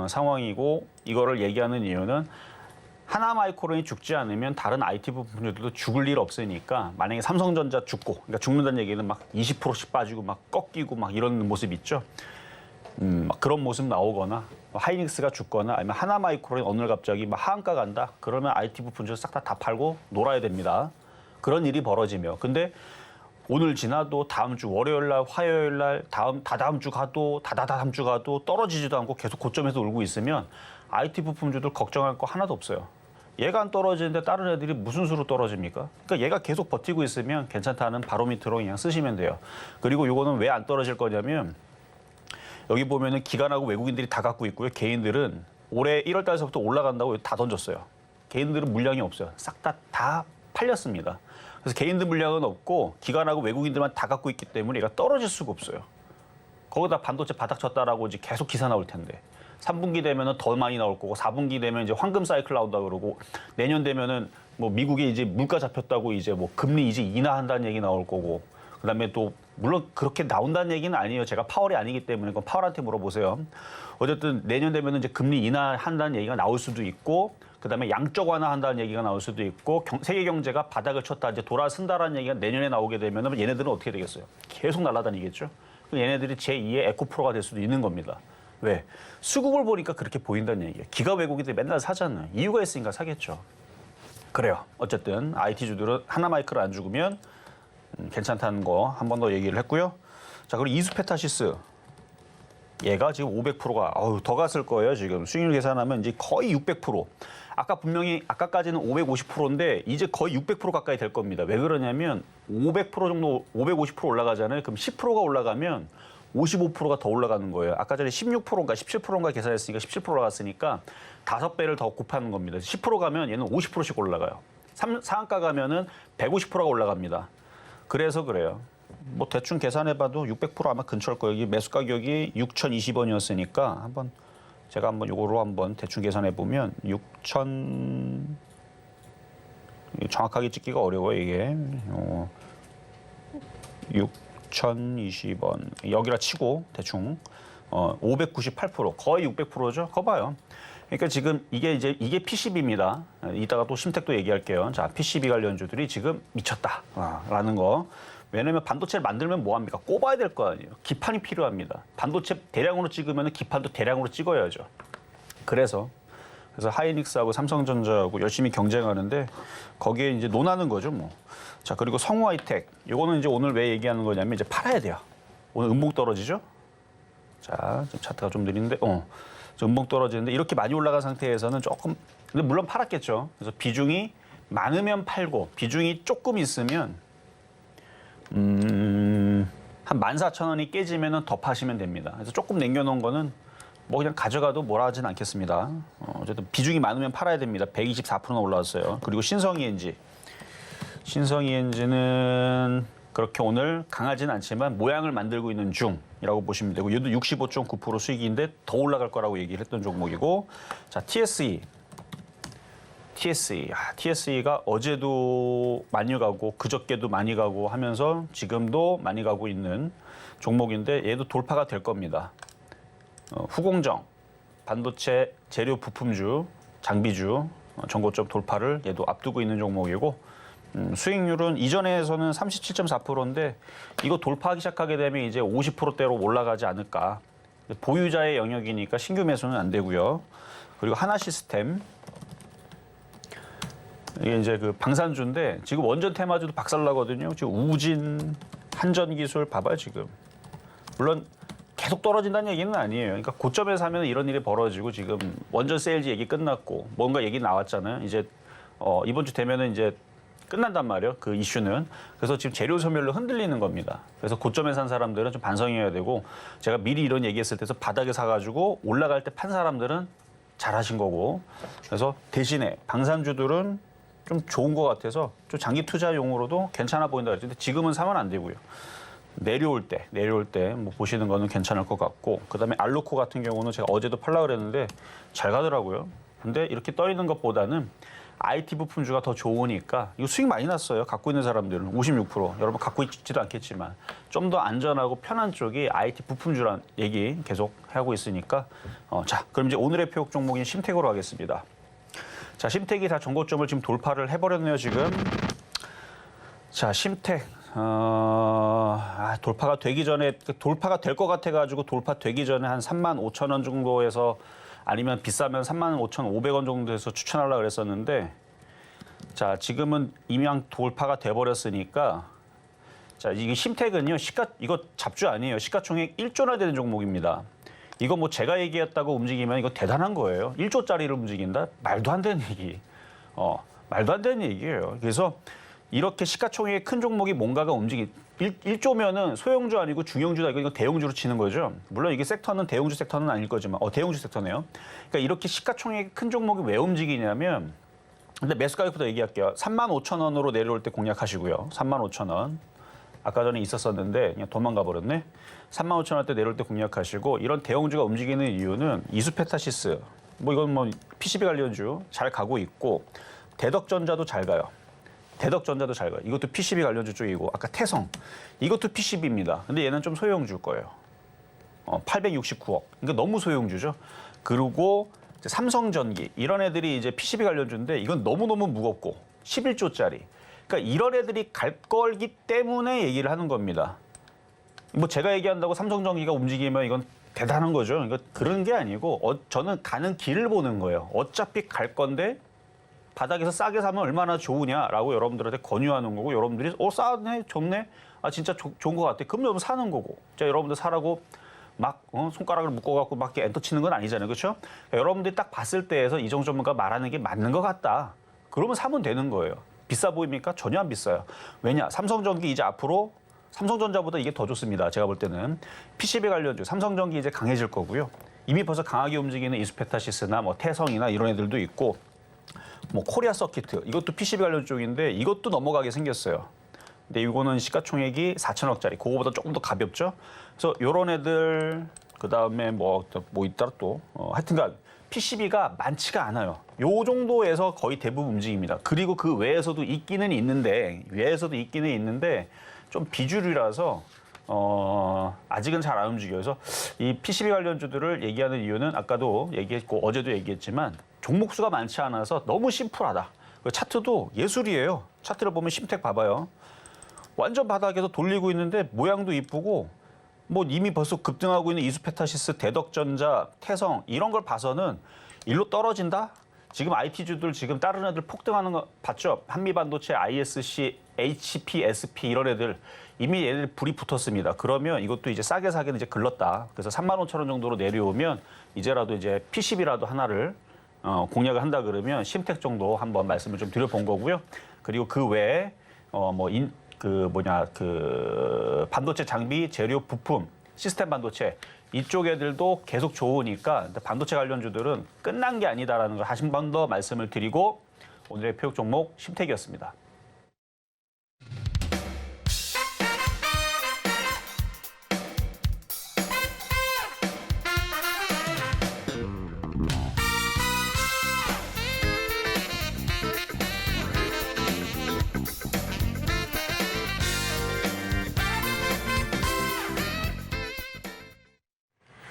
상황이고 이거를 얘기하는 이유는 하나마이크론이 죽지 않으면 다른 IT 부품들도 죽을 일 없으니까 만약에 삼성전자 죽고, 그러니까 죽는다는 얘기는 막 20%씩 빠지고 막 꺾이고 막 이런 모습 있죠. 막 그런 모습 나오거나 하이닉스가 죽거나 아니면 하나마이크론이 어느 날 갑자기 막 하한가 간다. 그러면 IT 부품들 싹 다 팔고 놀아야 됩니다. 그런 일이 벌어지며. 근데 오늘 지나도 다음 주 월요일 날, 화요일 날, 다다음 주 가도 다다다음 주 가도 떨어지지도 않고 계속 고점에서 울고 있으면 IT 부품주들 걱정할 거 하나도 없어요. 얘가 안 떨어지는데 다른 애들이 무슨 수로 떨어집니까? 그러니까 얘가 계속 버티고 있으면 괜찮다는 바로미터로 그냥 쓰시면 돼요. 그리고 이거는 왜 안 떨어질 거냐면 여기 보면은 기관하고 외국인들이 다 갖고 있고요. 개인들은 올해 1월 달서부터 올라간다고 다 던졌어요. 개인들은 물량이 없어요. 싹 다 팔렸습니다. 그래서 개인들 물량은 없고 기관하고 외국인들만 다 갖고 있기 때문에 얘가 떨어질 수가 없어요. 거기다 반도체 바닥 쳤다라고 이제 계속 기사 나올 텐데 3분기 되면은 더 많이 나올 거고 4분기 되면 이제 황금 사이클 나온다 그러고 내년 되면은 뭐 미국에 이제 물가 잡혔다고 이제 뭐 금리 이제 인하한다는 얘기 나올 거고 그다음에 또 물론 그렇게 나온다는 얘기는 아니에요. 제가 파월이 아니기 때문에 그건 파월한테 물어보세요. 어쨌든 내년 되면은 이제 금리 인하한다는 얘기가 나올 수도 있고 그다음에 양적 완화한다는 얘기가 나올 수도 있고 세계 경제가 바닥을 쳤다 이제 돌아선다라는 얘기가 내년에 나오게 되면은 얘네들은 어떻게 되겠어요? 계속 날아다니겠죠. 얘네들이 제2의 에코프로가 될 수도 있는 겁니다. 왜? 수급을 보니까 그렇게 보인다는 얘기예요. 기가 외국인들이 맨날 사잖아요. 이유가 있으니까 사겠죠. 그래요. 어쨌든 IT주들은 하나마이크를 안 죽으면 괜찮다는 거 한 번 더 얘기를 했고요. 자, 그리고 이수페타시스. 얘가 지금 500%가 더 갔을 거예요. 지금 수익률 계산하면 이제 거의 600%. 아까 분명히 아까까지는 550%인데 이제 거의 600% 가까이 될 겁니다. 왜 그러냐면 500% 정도 550% 올라가잖아요. 그럼 10%가 올라가면 55%가 더 올라가는 거예요. 아까 전에 16%인가 17%인가 계산했으니까 17% 올라갔으니까 5배를 더 곱하는 겁니다. 10% 가면 얘는 50%씩 올라가요. 상한가 가면은 150%가 올라갑니다. 그래서 그래요. 뭐 대충 계산해봐도 600% 아마 근처일 거예요. 여기 매수 가격이 6,020원이었으니까 한번 제가 한번 요거로 한번 대충 계산해보면 6,000 정확하게 찍기가 어려워요 이게. 6,020원 여기라 치고 대충 598% 거의 600%죠. 거 봐요. 그러니까 지금 이게 PCB입니다. 이따가 또 심택도 얘기할게요. 자, PCB 관련주들이 지금 미쳤다라는 거. 왜냐면 반도체를 만들면 뭐 합니까? 꼽아야 될 거 아니에요. 기판이 필요합니다. 반도체 대량으로 찍으면 기판도 대량으로 찍어야죠. 그래서 하이닉스하고 삼성전자하고 열심히 경쟁하는데 거기에 이제 논하는 거죠, 뭐. 자, 그리고 성우하이텍. 이거는 이제 오늘 왜 얘기하는 거냐면 이제 팔아야 돼요. 오늘 음봉 떨어지죠? 자, 좀 차트가 좀 느린데, 좀 음봉 떨어지는데 이렇게 많이 올라간 상태에서는 조금, 근데 물론 팔았겠죠. 그래서 비중이 많으면 팔고 비중이 조금 있으면 한 14,000원이 깨지면은 더 파시면 됩니다. 그래서 조금 남겨놓은 거는 뭐 그냥 가져가도 뭐라 하진 않겠습니다. 어쨌든 비중이 많으면 팔아야 됩니다. 124%나 올라왔어요. 그리고 신성이엔지. 신성이엔지는 그렇게 오늘 강하진 않지만 모양을 만들고 있는 중이라고 보시면 되고 얘도 65.9% 수익인데 더 올라갈 거라고 얘기를 했던 종목이고 자, TSE가 어제도 많이 가고 그저께도 많이 가고 하면서 지금도 많이 가고 있는 종목인데 얘도 돌파가 될 겁니다. 후공정, 반도체 재료 부품주, 장비주 전고점 돌파를 얘도 앞두고 있는 종목이고 수익률은 이전에서는 37.4%인데 이거 돌파하기 시작하게 되면 이제 50%대로 올라가지 않을까. 보유자의 영역이니까 신규 매수는 안 되고요. 그리고 하나시스템. 이게 이제 그 방산주인데 지금 원전 테마주도 박살나거든요. 지금 우진, 한전기술 봐봐요 지금. 물론 계속 떨어진다는 얘기는 아니에요. 그러니까 고점에서 하면 이런 일이 벌어지고 지금 원전 세일즈 얘기 끝났고 뭔가 얘기 나왔잖아요. 이제 이번 주 되면은 이제 끝난단 말이에요. 그 이슈는. 그래서 지금 재료 소멸로 흔들리는 겁니다. 그래서 고점에 산 사람들은 좀 반성해야 되고 제가 미리 이런 얘기했을 때서 바닥에 사가지고 올라갈 때 판 사람들은 잘하신 거고 그래서 대신에 방산주들은 좀 좋은 것 같아서 좀 장기 투자용으로도 괜찮아 보인다 그랬는데 지금은 사면 안 되고요. 내려올 때 뭐 보시는 거는 괜찮을 것 같고 그다음에 알로코 같은 경우는 제가 어제도 팔라 그랬는데 잘 가더라고요. 근데 이렇게 떠 있는 것보다는 IT 부품주가 더 좋으니까 이거 수익 많이 났어요. 갖고 있는 사람들은 56%. 여러분 갖고 있지도 않겠지만 좀 더 안전하고 편한 쪽이 IT 부품주란 얘기 계속 하고 있으니까 자, 그럼 이제 오늘의 표적 종목인 심택으로 하겠습니다. 자, 심택이 다 정고점을 지금 돌파를 해버렸네요, 지금. 자, 심택. 돌파가 되기 전에, 돌파가 될 것 같아가지고 돌파되기 전에 한 35,000원 정도에서 아니면 비싸면 35,500원 정도에서 추천하려고 그랬었는데, 자, 지금은 이미 돌파가 돼버렸으니까, 자, 이게 심택은요, 이거 잡주 아니에요. 시가총액 1조나 되는 종목입니다. 이거 뭐 제가 얘기했다고 움직이면 이거 대단한 거예요. 1조짜리를 움직인다? 말도 안 되는 얘기. 말도 안 되는 얘기예요. 그래서 이렇게 시가총액 큰 종목이 뭔가가 1조면은 소형주 아니고 중형주다. 이거 대형주로 치는 거죠. 물론 이게 섹터는 대형주 섹터는 아닐 거지만, 대형주 섹터네요. 그러니까 이렇게 시가총액 큰 종목이 왜 움직이냐면, 근데 매수 가격부터 얘기할게요. 35,000원으로 내려올 때 공략하시고요. 35,000원. 아까 전에 있었었는데 그냥 도망가 버렸네. 35,000원대 내려올 때 공략하시고, 이런 대형주가 움직이는 이유는 이수페타시스, 뭐 이건 뭐 PCB 관련주 잘 가고 있고, 대덕전자도 잘 가요. 대덕전자도 잘 가요. 이것도 PCB 관련주 쪽이고, 아까 태성 이것도 PCB입니다. 근데 얘는 좀 소형주일 거예요. 869억. 그러니까 너무 소형주죠. 그리고 이제 삼성전기 이런 애들이 이제 PCB 관련주인데 이건 너무너무 무겁고 11조짜리. 그러니까 이런 애들이 갈 거기 때문에 얘기를 하는 겁니다. 뭐 제가 얘기한다고 삼성전기가 움직이면 이건 대단한 거죠. 그러니까 그런 게 아니고 저는 가는 길을 보는 거예요. 어차피 갈 건데 바닥에서 싸게 사면 얼마나 좋으냐라고 여러분들한테 권유하는 거고, 여러분들이 싸네, 좋네, 진짜 좋은 것 같아. 그럼 여러분 사는 거고. 자, 여러분들 사라고 막 손가락을 묶어갖고 막 엔터 치는 건 아니잖아요, 그렇죠? 그러니까 여러분들이 딱 봤을 때에서 이정 전문가 말하는 게 맞는 것 같다. 그러면 사면 되는 거예요. 비싸 보입니까? 전혀 안 비싸요. 왜냐? 삼성전기 이제 앞으로 삼성전자보다 이게 더 좋습니다. 제가 볼 때는 PCB 관련주, 삼성전기 이제 강해질 거고요. 이미 벌써 강하게 움직이는 이수페타시스나 뭐 태성이나 이런 애들도 있고, 뭐 코리아 서키트 이것도 PCB 관련 쪽인데 이것도 넘어가게 생겼어요. 근데 이거는 시가총액이 4천억짜리, 그거보다 조금 더 가볍죠. 그래서 이런 애들, 그 다음에 뭐 있더라 또 하여튼간 PCB가 많지가 않아요. 요 정도에서 거의 대부분 움직입니다. 그리고 그 외에서도 있기는 있는데 좀 비주류라서 아직은 잘 안 움직여요. 그래서 이 PCB 관련주들을 얘기하는 이유는 아까도 얘기했고 어제도 얘기했지만 종목수가 많지 않아서 너무 심플하다. 차트도 예술이에요. 차트를 보면 심택 봐봐요. 완전 바닥에서 돌리고 있는데 모양도 이쁘고, 뭐 이미 벌써 급등하고 있는 이수페타시스, 대덕전자, 태성 이런 걸 봐서는 일로 떨어진다? 지금 IT주들 지금 다른 애들 폭등하는 거 봤죠? 한미반도체, ISC, HP, SP 이런 애들 이미 얘들 불이 붙었습니다. 그러면 이것도 이제 싸게 사기는 이제 글렀다. 그래서 35,000원 정도로 내려오면 이제라도 이제 PCB라도 하나를 공략을 한다 그러면 심택 정도 한번 말씀을 좀 드려본 거고요. 그리고 그 외에 반도체 장비, 재료, 부품, 시스템 반도체 이쪽 애들도 계속 좋으니까 반도체 관련주들은 끝난 게 아니다라는 걸 한 번 더 말씀을 드리고, 오늘의 표적 종목 심택이었습니다.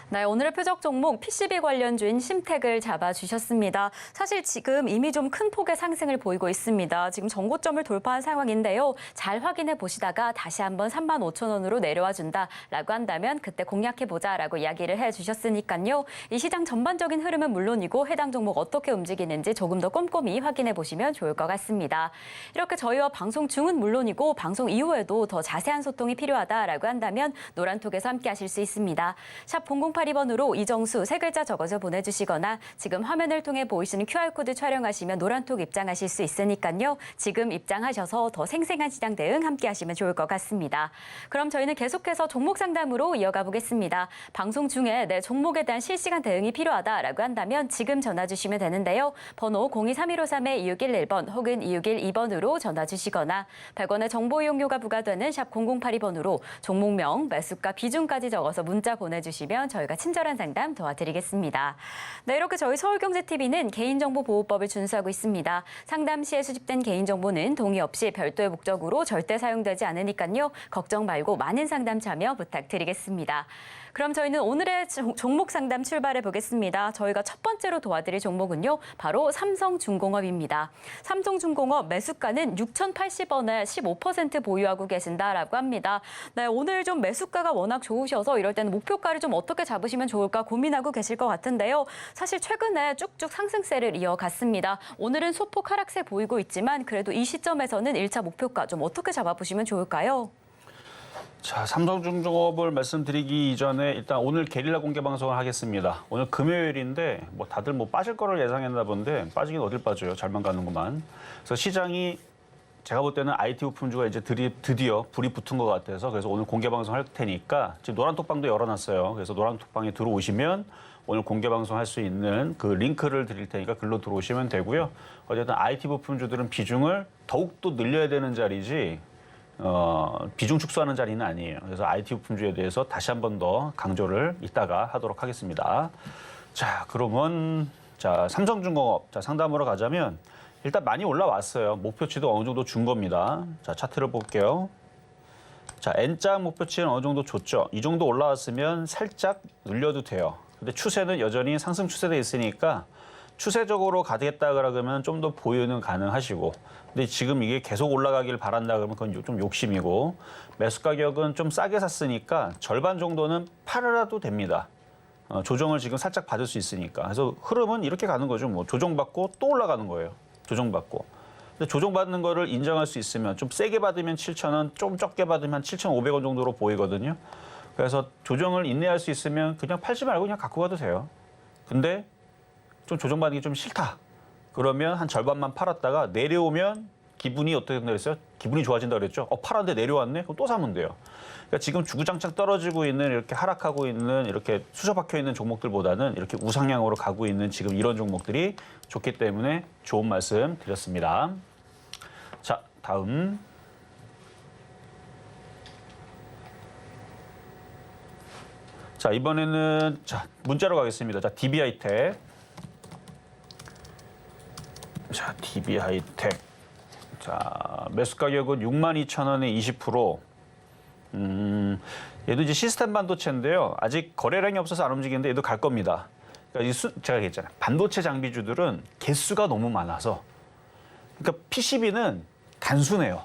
네, 오늘의 표적 종목 PCB 관련주인 심택을 잡아주셨습니다. 사실 지금 이미 좀 큰 폭의 상승을 보이고 있습니다. 지금 정고점을 돌파한 상황인데요. 잘 확인해 보시다가 다시 한번 35,000원으로 내려와 준다라고 한다면 그때 공략해보자라고 이야기를 해주셨으니까요. 이 시장 전반적인 흐름은 물론이고 해당 종목 어떻게 움직이는지 조금 더 꼼꼼히 확인해 보시면 좋을 것 같습니다. 이렇게 저희와 방송 중은 물론이고 방송 이후에도 더 자세한 소통이 필요하다라고 한다면 노란톡에서 함께 하실 수 있습니다. 샵 0082번으로 이정수 세 글자 적어서 보내주시거나 지금 화면을 통해 보이시는 QR코드 촬영하시면 노란톡 입장하실 수 있으니까요. 지금 입장하셔서 더 생생한 시장 대응 함께 하시면 좋을 것 같습니다. 그럼 저희는 계속해서 종목 상담으로 이어가 보겠습니다. 방송 중에 내 종목에 대한 실시간 대응이 필요하다라고 한다면 지금 전화 주시면 되는데요. 번호 023153-2611번 혹은 2612번으로 전화 주시거나 100원의 정보 이용료가 부과되는 샵 0082번으로 종목명, 매수가, 비중까지 적어서 문자 보내주시면 저희 저희가 친절한 상담 도와드리겠습니다. 네, 이렇게 저희 서울경제TV는 개인정보보호법을 준수하고 있습니다. 상담 시에 수집된 개인정보는 동의 없이 별도의 목적으로 절대 사용되지 않으니까요. 걱정 말고 많은 상담 참여 부탁드리겠습니다. 그럼 저희는 오늘의 종목 상담 출발해 보겠습니다. 저희가 첫 번째로 도와드릴 종목은요. 바로 삼성중공업입니다. 삼성중공업 매수가는 6,080원에 15% 보유하고 계신다라고 합니다. 네, 오늘 좀 매수가가 워낙 좋으셔서 이럴 때는 목표가를 좀 어떻게 잡으시면 좋을까 고민하고 계실 것 같은데요. 사실 최근에 쭉쭉 상승세를 이어갔습니다. 오늘은 소폭 하락세 보이고 있지만 그래도 이 시점에서는 1차 목표가 좀 어떻게 잡아보시면 좋을까요? 자, 삼성중공업을 말씀드리기 이전에 일단 오늘 게릴라 공개 방송을 하겠습니다. 오늘 금요일인데 뭐 다들 뭐 빠질 거를 예상했나 본데 빠지긴 어딜 빠져요. 잘만 가는구만. 그래서 시장이 제가 볼 때는 IT 부품주가 이제 드디어 불이 붙은 것 같아서 그래서 오늘 공개 방송 할 테니까 지금 노란톡방도 열어놨어요. 그래서 노란톡방에 들어오시면 오늘 공개 방송 할 수 있는 그 링크를 드릴 테니까 글로 들어오시면 되고요. 어쨌든 IT 부품주들은 비중을 더욱더 늘려야 되는 자리지 비중 축소하는 자리는 아니에요. 그래서 IT 부품주에 대해서 다시 한 번 더 강조를 이따가 하도록 하겠습니다. 자, 그러면 자, 삼성중공업 상담으로 가자면 일단 많이 올라왔어요. 목표치도 어느 정도 준 겁니다. 자, 차트를 볼게요. 자, N자 목표치는 어느 정도 줬죠. 이 정도 올라왔으면 살짝 늘려도 돼요. 근데 추세는 여전히 상승 추세돼 있으니까 추세적으로 가겠다 그러면 좀 더 보유는 가능하시고 근데 지금 이게 계속 올라가길 바란다 그러면 그건 좀 욕심이고 매수 가격은 좀 싸게 샀으니까 절반 정도는 팔아도 됩니다. 조정을 지금 살짝 받을 수 있으니까. 그래서 흐름은 이렇게 가는 거죠. 뭐 조정받고 또 올라가는 거예요. 조정받고. 근데 조정받는 거를 인정할 수 있으면 좀 세게 받으면 7,000원, 좀 적게 받으면 7,500원 정도로 보이거든요. 그래서 조정을 인내할 수 있으면 그냥 팔지 말고 그냥 갖고 가도 돼요. 근데 좀 조정받는 게 좀 싫다. 그러면 한 절반만 팔았다가 내려오면 기분이 어떻게 된다 그랬어요? 기분이 좋아진다 그랬죠? 팔았는데 내려왔네? 그럼 또 사면 돼요. 그러니까 지금 주구장창 떨어지고 있는 이렇게 하락하고 있는 이렇게 수저박혀 있는 종목들보다는 이렇게 우상향으로 가고 있는 지금 이런 종목들이 좋기 때문에 좋은 말씀 드렸습니다. 자, 다음. 자, 이번에는 문자로 가겠습니다. 자, DB하이텍. 자, DB하이텍. 자, 매수 가격은 62,000원에 20%. 얘도 이제 시스템 반도체인데요. 아직 거래량이 없어서 안 움직이는데 얘도 갈 겁니다. 그러니까 제가 얘기했잖아요. 반도체 장비주들은 개수가 너무 많아서. 그러니까 PCB는 단순해요.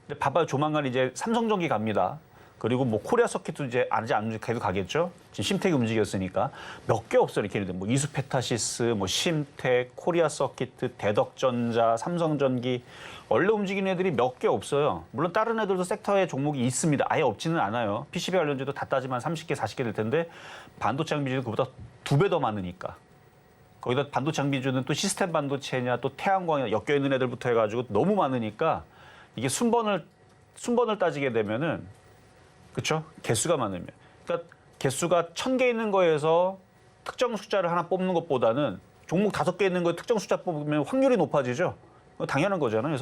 근데 봐봐요. 조만간 이제 삼성전기 갑니다. 그리고 뭐 코리아 서킷도 이제 아직 안 움직여도 가겠죠. 지금 심텍이 움직였으니까 몇 개 없어요. 이렇게 뭐 이수페타시스, 뭐 심텍, 코리아 서킷, 대덕전자, 삼성전기 원래 움직이는 애들이 몇 개 없어요. 물론 다른 애들도 섹터에 종목이 있습니다. 아예 없지는 않아요. PCB 관련주도 다 따지면 30개, 40개 될 텐데 반도체 장비주는 그보다 2배 더 많으니까. 거기다 반도체 장비주는 또 시스템 반도체냐 또 태양광이나 엮여 있는 애들부터 해가지고 너무 많으니까 이게 순번을 따지게 되면은 그렇죠? 개수가 많으면. 그러니까 개수가 1,000개 있는 거에서 특정 숫자를 하나 뽑는 것보다는 종목 5개 있는 거에 특정 숫자 뽑으면 확률이 높아지죠. 당연한 거잖아요.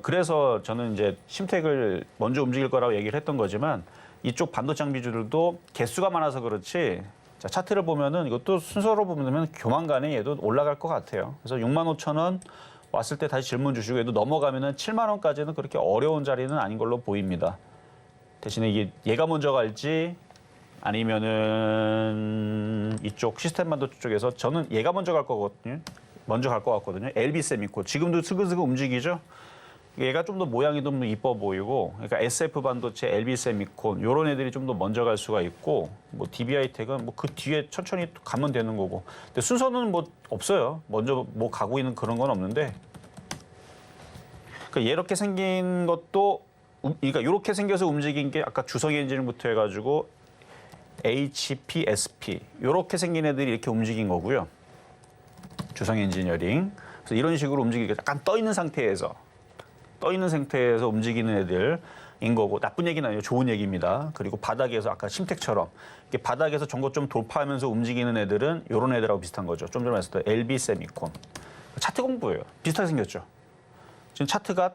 그래서 저는 이제 심텍을 먼저 움직일 거라고 얘기를 했던 거지만 이쪽 반도체 장비주들도 개수가 많아서 그렇지. 자, 차트를 보면은 이것도 순서로 보면 조만간에 얘도 올라갈 것 같아요. 그래서 65,000원 왔을 때 다시 질문 주시고 얘도 넘어가면은 7만 원까지는 그렇게 어려운 자리는 아닌 걸로 보입니다. 대신에 이게 얘가 먼저 갈지 아니면은 이쪽 시스템 반도체 쪽에서 저는 얘가 먼저 갈 거거든요. 먼저 갈 것 같거든요. LB세미콘 지금도 슬근슬근 움직이죠. 얘가 좀 더 모양이 좀 더 이뻐 보이고, 그러니까 SF 반도체, LB세미콘 이런 애들이 좀 더 먼저 갈 수가 있고, 뭐 DB하이텍은 뭐 그 뒤에 천천히 가면 되는 거고. 근데 순서는 뭐 없어요. 먼저 뭐 가고 있는 그런 건 없는데. 그러니까 이렇게 생긴 것도. 그러니까 이렇게 생겨서 움직인 게 아까 주성이 엔지니어부터 해가지고 HPSP 이렇게 생긴 애들이 이렇게 움직인 거고요. 주성 엔지니어링. 그래서 이런 식으로 움직이게 약간 떠 있는 상태에서 움직이는 애들인 거고 나쁜 얘기는 아니에요. 좋은 얘기입니다. 그리고 바닥에서 아까 심텍처럼 이렇게 바닥에서 전고 좀 돌파하면서 움직이는 애들은 이런 애들하고 비슷한 거죠. 좀 전에 말했던 LB세미콘. 차트 공부예요. 비슷하게 생겼죠. 지금 차트가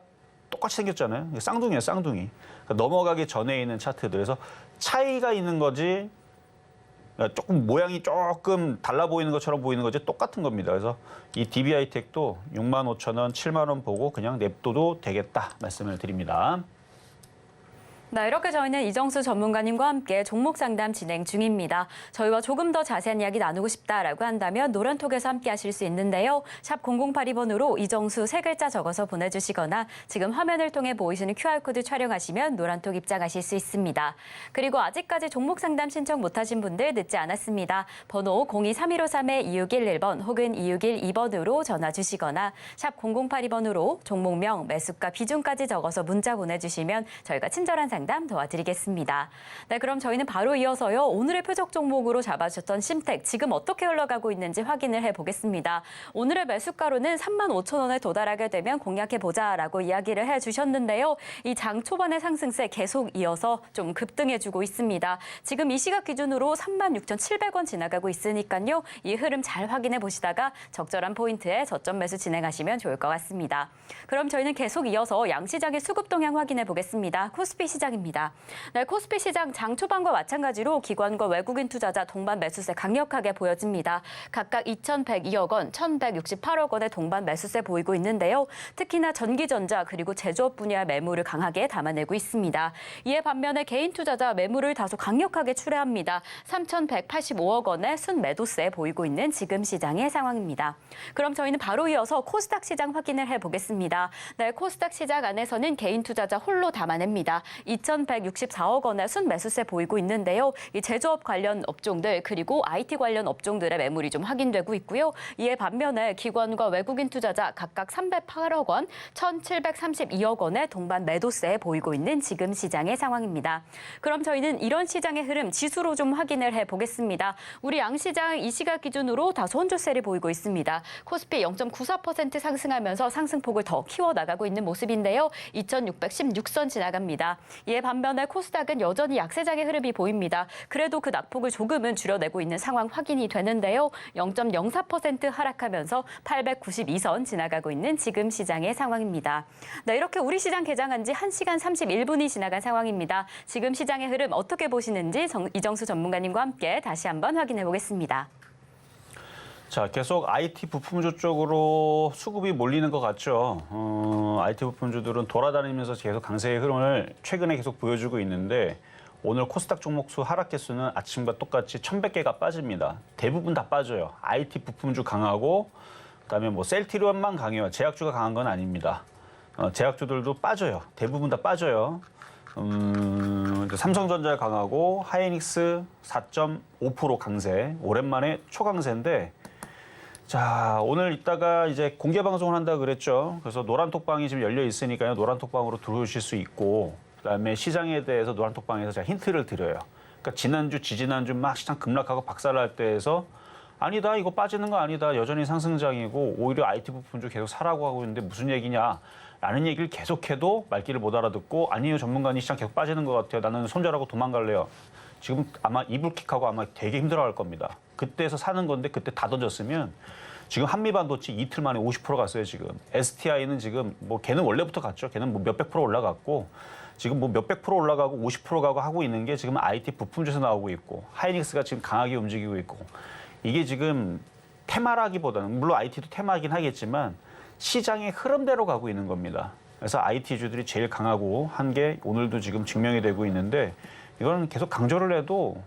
똑같이 생겼잖아요. 쌍둥이에요, 쌍둥이. 그러니까 넘어가기 전에 있는 차트들. 그래서 차이가 있는 거지 조금 모양이 조금 달라 보이는 것처럼 보이는 거지 똑같은 겁니다. 그래서 이 DB하이텍도 65,000원, 7만 원 보고 그냥 냅둬도 되겠다 말씀을 드립니다. 네, 이렇게 저희는 이정수 전문가님과 함께 종목 상담 진행 중입니다. 저희와 조금 더 자세한 이야기 나누고 싶다라고 한다면 노란톡에서 함께 하실 수 있는데요. 샵 0082번으로 이정수 세 글자 적어서 보내주시거나 지금 화면을 통해 보이시는 QR코드 촬영하시면 노란톡 입장하실 수 있습니다. 그리고 아직까지 종목 상담 신청 못하신 분들 늦지 않았습니다. 번호 023153-2611번 혹은 2612번으로 전화 주시거나 샵 0082번으로 종목명, 매수가, 비중까지 적어서 문자 보내주시면 저희가 친절한 상담 도와드리겠습니다. 네, 그럼 저희는 바로 이어서요. 오늘의 표적 종목으로 잡아주셨던 심택 지금 어떻게 흘러가고 있는지 확인을 해보겠습니다. 오늘의 매수가로는 35,000원에 도달하게 되면 공략해보자라고 이야기를 해주셨는데요. 이 장 초반의 상승세 계속 이어서 좀 급등해주고 있습니다. 지금 이 시각 기준으로 36,700원 지나가고 있으니까요. 이 흐름 잘 확인해 보시다가 적절한 포인트에 저점 매수 진행하시면 좋을 것 같습니다. 그럼 저희는 계속 이어서 양시장의 수급 동향 확인해 보겠습니다. 코스피 시장 입니다. 네, 코스피 시장 장 초반과 마찬가지로 기관과 외국인 투자자 동반 매수세 강력하게 보여집니다. 각각 2,102억 원, 1,168억 원의 동반 매수세 보이고 있는데요. 특히나 전기전자 그리고 제조업 분야 매물을 강하게 담아내고 있습니다. 이에 반면에 개인 투자자 매물을 다소 강력하게 출회합니다. 3,185억 원의 순매도세 보이고 있는 지금 시장의 상황입니다. 그럼 저희는 바로 이어서 코스닥 시장 확인을 해보겠습니다. 네, 코스닥 시장 안에서는 개인 투자자 홀로 담아냅니다. 2,164억 원의 순매수세 보이고 있는데요. 이 제조업 관련 업종들 그리고 IT 관련 업종들의 매물이 좀 확인되고 있고요. 이에 반면에 기관과 외국인 투자자 각각 308억 원, 1,732억 원의 동반 매도세 보이고 있는 지금 시장의 상황입니다. 그럼 저희는 이런 시장의 흐름 지수로 좀 확인을 해보겠습니다. 우리 양시장 이 시각 기준으로 다소 혼조세를 보이고 있습니다. 코스피 0.94% 상승하면서 상승폭을 더 키워나가고 있는 모습인데요. 2,616선 지나갑니다. 이에 반면에 코스닥은 여전히 약세장의 흐름이 보입니다. 그래도 그 낙폭을 조금은 줄여내고 있는 상황 확인이 되는데요. 0.04% 하락하면서 892선 지나가고 있는 지금 시장의 상황입니다. 네, 이렇게 우리 시장 개장한 지 1시간 31분이 지나간 상황입니다. 지금 시장의 흐름 어떻게 보시는지 이정수 전문가님과 함께 다시 한번 확인해 보겠습니다. 자, 계속 IT 부품주 쪽으로 수급이 몰리는 것 같죠. IT 부품주들은 돌아다니면서 계속 강세의 흐름을 최근에 계속 보여주고 있는데 오늘 코스닥 종목수 하락 개수는 아침과 똑같이 1,100개가 빠집니다. 대부분 다 빠져요. IT 부품주 강하고 그다음에 뭐 셀트리온만 강해요. 제약주가 강한 건 아닙니다. 제약주들도 빠져요. 대부분 다 빠져요. 삼성전자 강하고 하이닉스 4.5% 강세. 오랜만에 초강세인데 자, 오늘 이따가 이제 공개 방송을 한다 그랬죠. 그래서 노란톡방이 지금 열려 있으니까요. 노란톡방으로 들어오실 수 있고 그다음에 시장에 대해서 노란톡방에서 제가 힌트를 드려요. 그러니까 지난주, 지지난주 막 시장 급락하고 박살날 때에서 아니다, 이거 빠지는 거 아니다. 여전히 상승장이고 오히려 IT 부품주 계속 사라고 하고 있는데 무슨 얘기냐. 라는 얘기를 계속해도 말귀를 못 알아듣고 아니에요, 전문가님 시장 계속 빠지는 것 같아요. 나는 손절하고 도망갈래요. 지금 아마 이불킥하고 아마 되게 힘들어할 겁니다. 그때에서 사는 건데 그때 다 던졌으면 지금 한미반도체 이틀 만에 50% 갔어요, 지금. STI는 지금 뭐 걔는 원래부터 갔죠. 걔는 뭐 몇백 프로 올라갔고 지금 뭐 몇백 프로 올라가고 50% 가고 하고 있는 게 지금 IT 부품주에서 나오고 있고 하이닉스가 지금 강하게 움직이고 있고 이게 지금 테마라기보다는 물론 IT도 테마이긴 하겠지만 시장의 흐름대로 가고 있는 겁니다. 그래서 IT주들이 제일 강하고 한 게 오늘도 지금 증명이 되고 있는데 이거는 계속 강조를 해도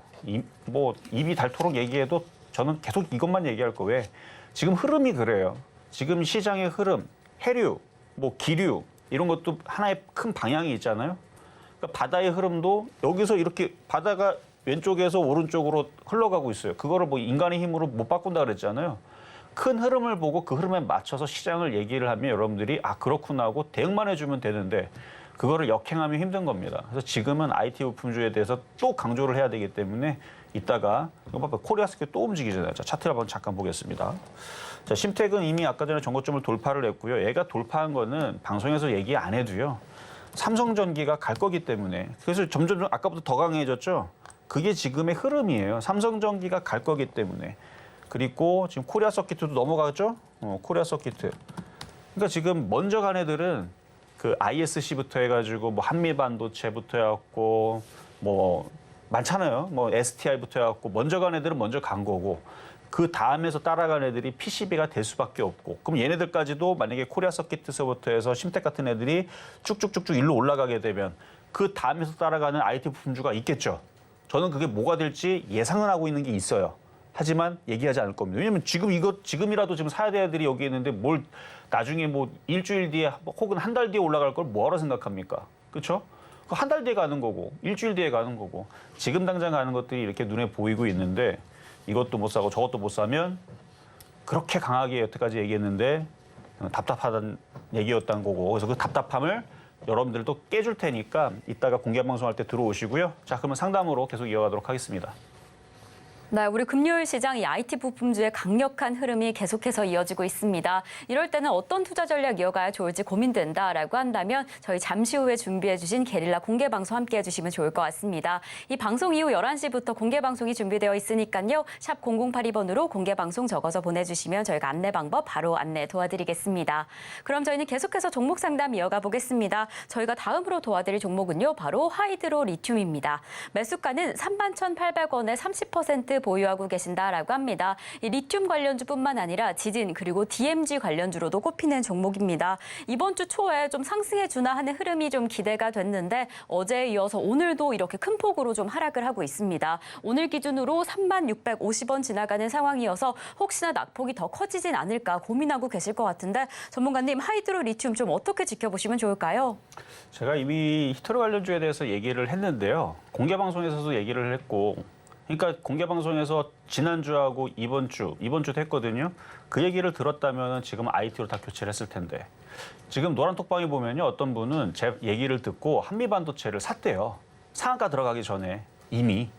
뭐 입이 닳도록 얘기해도 저는 계속 이것만 얘기할 거 왜 지금 흐름이 그래요. 지금 시장의 흐름, 해류, 뭐 기류 이런 것도 하나의 큰 방향이 있잖아요. 그러니까 바다의 흐름도 여기서 이렇게 바다가 왼쪽에서 오른쪽으로 흘러가고 있어요. 그거를 뭐 인간의 힘으로 못 바꾼다 그랬잖아요. 큰 흐름을 보고 그 흐름에 맞춰서 시장을 얘기를 하면 여러분들이 아 그렇구나 하고 대응만 해주면 되는데 그거를 역행하면 힘든 겁니다. 그래서 지금은 IT 부품주에 대해서 또 강조를 해야 되기 때문에 이따가 이거 봐봐 코리아스케 또 움직이잖아요. 자, 차트를 한번 잠깐 보겠습니다. 자, 심택은 이미 아까 전에 전고점을 돌파를 했고요. 얘가 돌파한 거는 방송에서 얘기 안 해도요. 삼성전기가 갈 거기 때문에 그래서 점점 아까부터 더 강해졌죠. 그게 지금의 흐름이에요. 삼성전기가 갈 거기 때문에. 그리고 지금 코리아 서킷도 넘어가죠. 코리아 서킷. 그러니까 지금 먼저 간 애들은 그 ISC부터 해가지고 뭐 한미반도체부터 해갖고 뭐 많잖아요. 뭐 STI부터 해갖고 먼저 간 애들은 먼저 간 거고 그 다음에서 따라간 애들이 PCB가 될 수밖에 없고 그럼 얘네들까지도 만약에 코리아 서킷에서부터 해서 심텍 같은 애들이 쭉쭉쭉쭉 일로 올라가게 되면 그 다음에서 따라가는 IT 부품주가 있겠죠. 저는 그게 뭐가 될지 예상은 하고 있는 게 있어요. 하지만 얘기하지 않을 겁니다. 왜냐면 지금이라도 지금 사야 될 애들이 여기 있는데 뭘 나중에 뭐 일주일 뒤에 혹은 한 달 뒤에 올라갈 걸 뭐하러 생각합니까? 그렇죠? 한 달 뒤에 가는 거고 일주일 뒤에 가는 거고 지금 당장 가는 것들이 이렇게 눈에 보이고 있는데 이것도 못 사고 저것도 못 사면 그렇게 강하게 여태까지 얘기했는데 답답하다는 얘기였던 거고 그래서 그 답답함을 여러분들도 깨줄 테니까 이따가 공개 방송할 때 들어오시고요. 자, 그러면 상담으로 계속 이어가도록 하겠습니다. 네, 우리 금요일 시장 이 IT 부품주의 강력한 흐름이 계속해서 이어지고 있습니다. 이럴 때는 어떤 투자 전략 이어가야 좋을지 고민된다라고 한다면 저희 잠시 후에 준비해 주신 게릴라 공개 방송 함께 해주시면 좋을 것 같습니다. 이 방송 이후 11시부터 공개 방송이 준비되어 있으니까요. 샵 0082번으로 공개 방송 적어서 보내주시면 저희가 안내 방법 바로 안내 도와드리겠습니다. 그럼 저희는 계속해서 종목 상담 이어가 보겠습니다. 저희가 다음으로 도와드릴 종목은요. 바로 하이드로 리튬입니다. 매수가는 31,800원에 30% 보유하고 계신다라고 합니다. 이 리튬 관련주뿐만 아니라 지진 그리고 DMG 관련주로도 꼽히는 종목입니다. 이번 주 초에 좀 상승해 주나 하는 흐름이 좀 기대가 됐는데 어제에 이어서 오늘도 이렇게 큰 폭으로 좀 하락을 하고 있습니다. 오늘 기준으로 3650원 지나가는 상황이어서 혹시나 낙폭이 더 커지진 않을까 고민하고 계실 것 같은데 전문가님 하이드로 리튬 좀 어떻게 지켜보시면 좋을까요? 제가 이미 히토리 관련주에 대해서 얘기를 했는데요. 공개 방송에서도 얘기를 했고 그러니까 공개 방송에서 지난주하고 이번주도 했거든요. 그 얘기를 들었다면 지금 IT로 다 교체를 했을 텐데 지금 노란톡방에 보면요. 어떤 분은 제 얘기를 듣고 한미반도체를 샀대요. 상한가 들어가기 전에 이미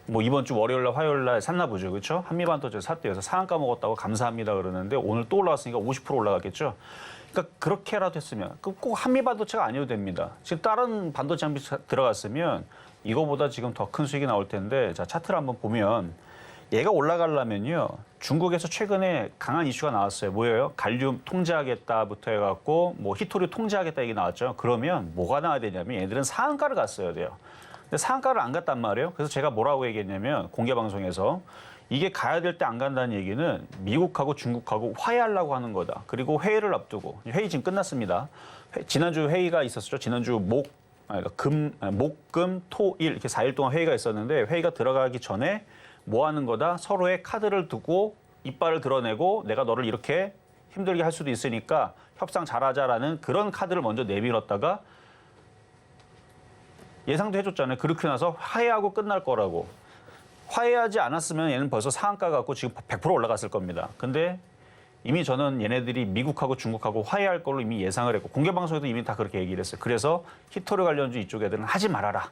뭐 이번 주 월요일 날 화요일 날 샀나 보죠. 그렇죠? 한미반도체 샀대요. 그래서 상한가 먹었다고 감사합니다 그러는데 오늘 또 올라갔으니까 50% 올라갔겠죠. 그러니까 그렇게라도 했으면 꼭 한미반도체가 아니어도 됩니다. 지금 다른 반도체 장비 들어갔으면 이거보다 지금 더 큰 수익이 나올 텐데 자 차트를 한번 보면 얘가 올라가려면요. 중국에서 최근에 강한 이슈가 나왔어요. 뭐예요? 갈륨 통제하겠다부터 해갖고 뭐 히토리 통제하겠다 얘기 나왔죠. 그러면 뭐가 나와야 되냐면 얘들은 상한가를 갔어야 돼요. 근데 상한가를 안 갔단 말이에요. 그래서 제가 뭐라고 얘기했냐면 공개 방송에서 이게 가야 될 때 안 간다는 얘기는 미국하고 중국하고 화해하려고 하는 거다. 그리고 회의를 앞두고 회의 지금 끝났습니다. 지난주 회의가 있었죠. 지난주 목, 금, 토, 일 이렇게 4일 동안 회의가 있었는데 회의가 들어가기 전에 뭐 하는 거다? 서로의 카드를 두고 이빨을 드러내고 내가 너를 이렇게 힘들게 할 수도 있으니까 협상 잘하자라는 그런 카드를 먼저 내밀었다가 예상도 해줬잖아요. 그렇게 나서 화해하고 끝날 거라고. 화해하지 않았으면 얘는 벌써 상한가 갖고 지금 100% 올라갔을 겁니다. 근데 이미 저는 얘네들이 미국하고 중국하고 화해할 걸로 이미 예상을 했고 공개 방송에도 이미 다 그렇게 얘기를 했어요. 그래서 히토리 관련주 이쪽 애들은 하지 말아라.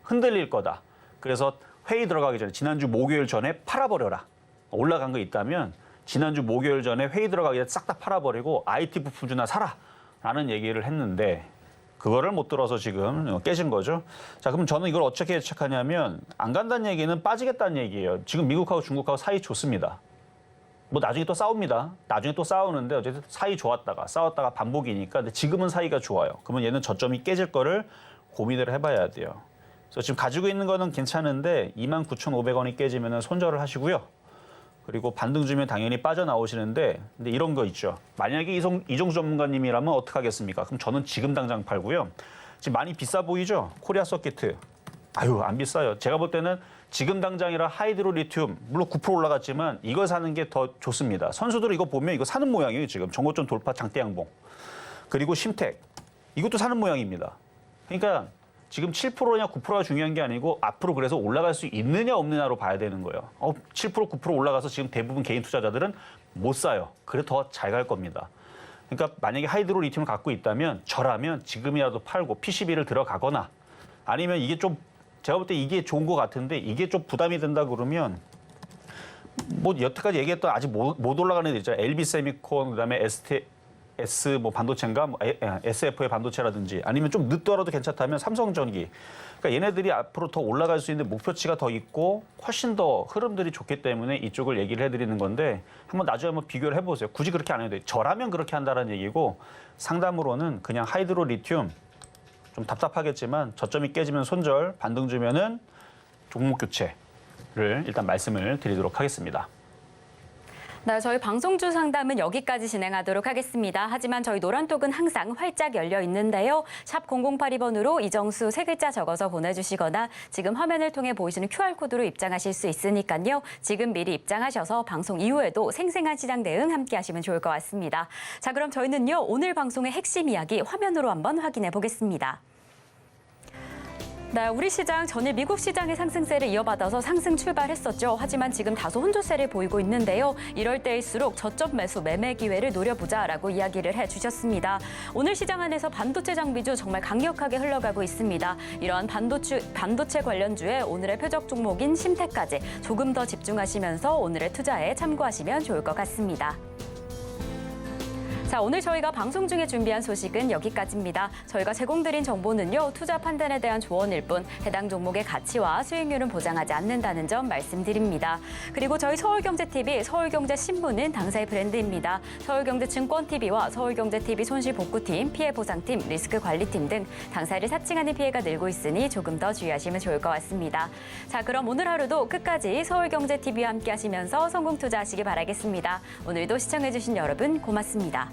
흔들릴 거다. 그래서 회의 들어가기 전에 지난주 목요일 전에 팔아버려라. 올라간 거 있다면 지난주 목요일 전에 회의 들어가기 전에 싹 다 팔아버리고 IT 부품주나 사라. 라는 얘기를 했는데 그거를 못 들어서 지금 깨진 거죠. 자, 그럼 저는 이걸 어떻게 예측하냐면 안 간다는 얘기는 빠지겠다는 얘기예요. 지금 미국하고 중국하고 사이 좋습니다. 뭐 나중에 또 싸웁니다. 나중에 또 싸우는데 어쨌든 사이 좋았다가 싸웠다가 반복이니까 근데 지금은 사이가 좋아요. 그러면 얘는 저점이 깨질 거를 고민을 해봐야 돼요. 그래서 지금 가지고 있는 거는 괜찮은데 29,500원이 깨지면 손절을 하시고요. 그리고 반등 주면 당연히 빠져나오시는데 근데 이런 거 있죠. 만약에 이종수 전문가님이라면 어떻게 하겠습니까? 그럼 저는 지금 당장 팔고요. 지금 많이 비싸 보이죠? 코리아 서킷. 아유, 안 비싸요. 제가 볼 때는 지금 당장이라 하이드로 리튬 물론 9% 올라갔지만 이거 사는 게 더 좋습니다. 선수들 이거 보면 이거 사는 모양이에요. 지금 정고점 돌파 장대 양봉. 그리고 심텍 이것도 사는 모양입니다. 그러니까 지금 7%냐 9%가 중요한 게 아니고 앞으로 그래서 올라갈 수 있느냐 없느냐로 봐야 되는 거예요. 7% 9% 올라가서 지금 대부분 개인 투자자들은 못 사요. 그래 더 잘 갈 겁니다. 그러니까 만약에 하이드로 리튬을 갖고 있다면 저라면 지금이라도 팔고 PCB를 들어가거나 아니면 이게 좀 제가 볼 때 이게 좋은 것 같은데 이게 좀 부담이 된다 그러면 뭐 여태까지 얘기했던 아직 못 올라가는 애들 있잖아요. LB세미콘 그다음에 S 뭐 반도체인가 뭐 SF의 반도체라든지 아니면 좀 늦더라도 괜찮다면 삼성전기. 그러니까 얘네들이 앞으로 더 올라갈 수 있는 목표치가 더 있고 훨씬 더 흐름들이 좋기 때문에 이쪽을 얘기를 해드리는 건데 한번 나중에 한번 비교를 해보세요. 굳이 그렇게 안 해도 돼요. 저라면 그렇게 한다는 얘기고 상담으로는 그냥 하이드로 리튬 좀 답답하겠지만 저점이 깨지면 손절, 반등 주면은 종목 교체를 일단 말씀을 드리도록 하겠습니다. 네, 저희 방송주 상담은 여기까지 진행하도록 하겠습니다. 하지만 저희 노란톡은 항상 활짝 열려 있는데요. 샵 0082번으로 이정수 세 글자 적어서 보내주시거나 지금 화면을 통해 보이시는 QR코드로 입장하실 수 있으니까요. 지금 미리 입장하셔서 방송 이후에도 생생한 시장 대응 함께 하시면 좋을 것 같습니다. 자, 그럼 저희는요. 오늘 방송의 핵심 이야기 화면으로 한번 확인해 보겠습니다. 네, 우리 시장 전일 미국 시장의 상승세를 이어받아서 상승 출발했었죠. 하지만 지금 다소 혼조세를 보이고 있는데요. 이럴 때일수록 저점 매수 매매 기회를 노려보자라고 이야기를 해주셨습니다. 오늘 시장 안에서 반도체 장비주 정말 강력하게 흘러가고 있습니다. 이러한 반도체 관련주에 오늘의 표적 종목인 심테까지 조금 더 집중하시면서 오늘의 투자에 참고하시면 좋을 것 같습니다. 자, 오늘 저희가 방송 중에 준비한 소식은 여기까지입니다. 저희가 제공드린 정보는요, 투자 판단에 대한 조언일 뿐 해당 종목의 가치와 수익률은 보장하지 않는다는 점 말씀드립니다. 그리고 저희 서울경제TV, 서울경제신문은 당사의 브랜드입니다. 서울경제증권TV와 서울경제TV 손실복구팀, 피해보상팀, 리스크관리팀 등 당사를 사칭하는 피해가 늘고 있으니 조금 더 주의하시면 좋을 것 같습니다. 자, 그럼 오늘 하루도 끝까지 서울경제TV와 함께 하시면서 성공 투자하시기 바라겠습니다. 오늘도 시청해주신 여러분 고맙습니다.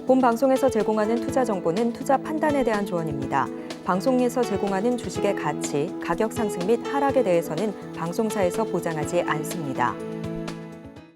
본 방송에서 제공하는 투자 정보는 투자 판단에 대한 조언입니다. 방송에서 제공하는 주식의 가치, 가격 상승 및 하락에 대해서는 방송사에서 보장하지 않습니다.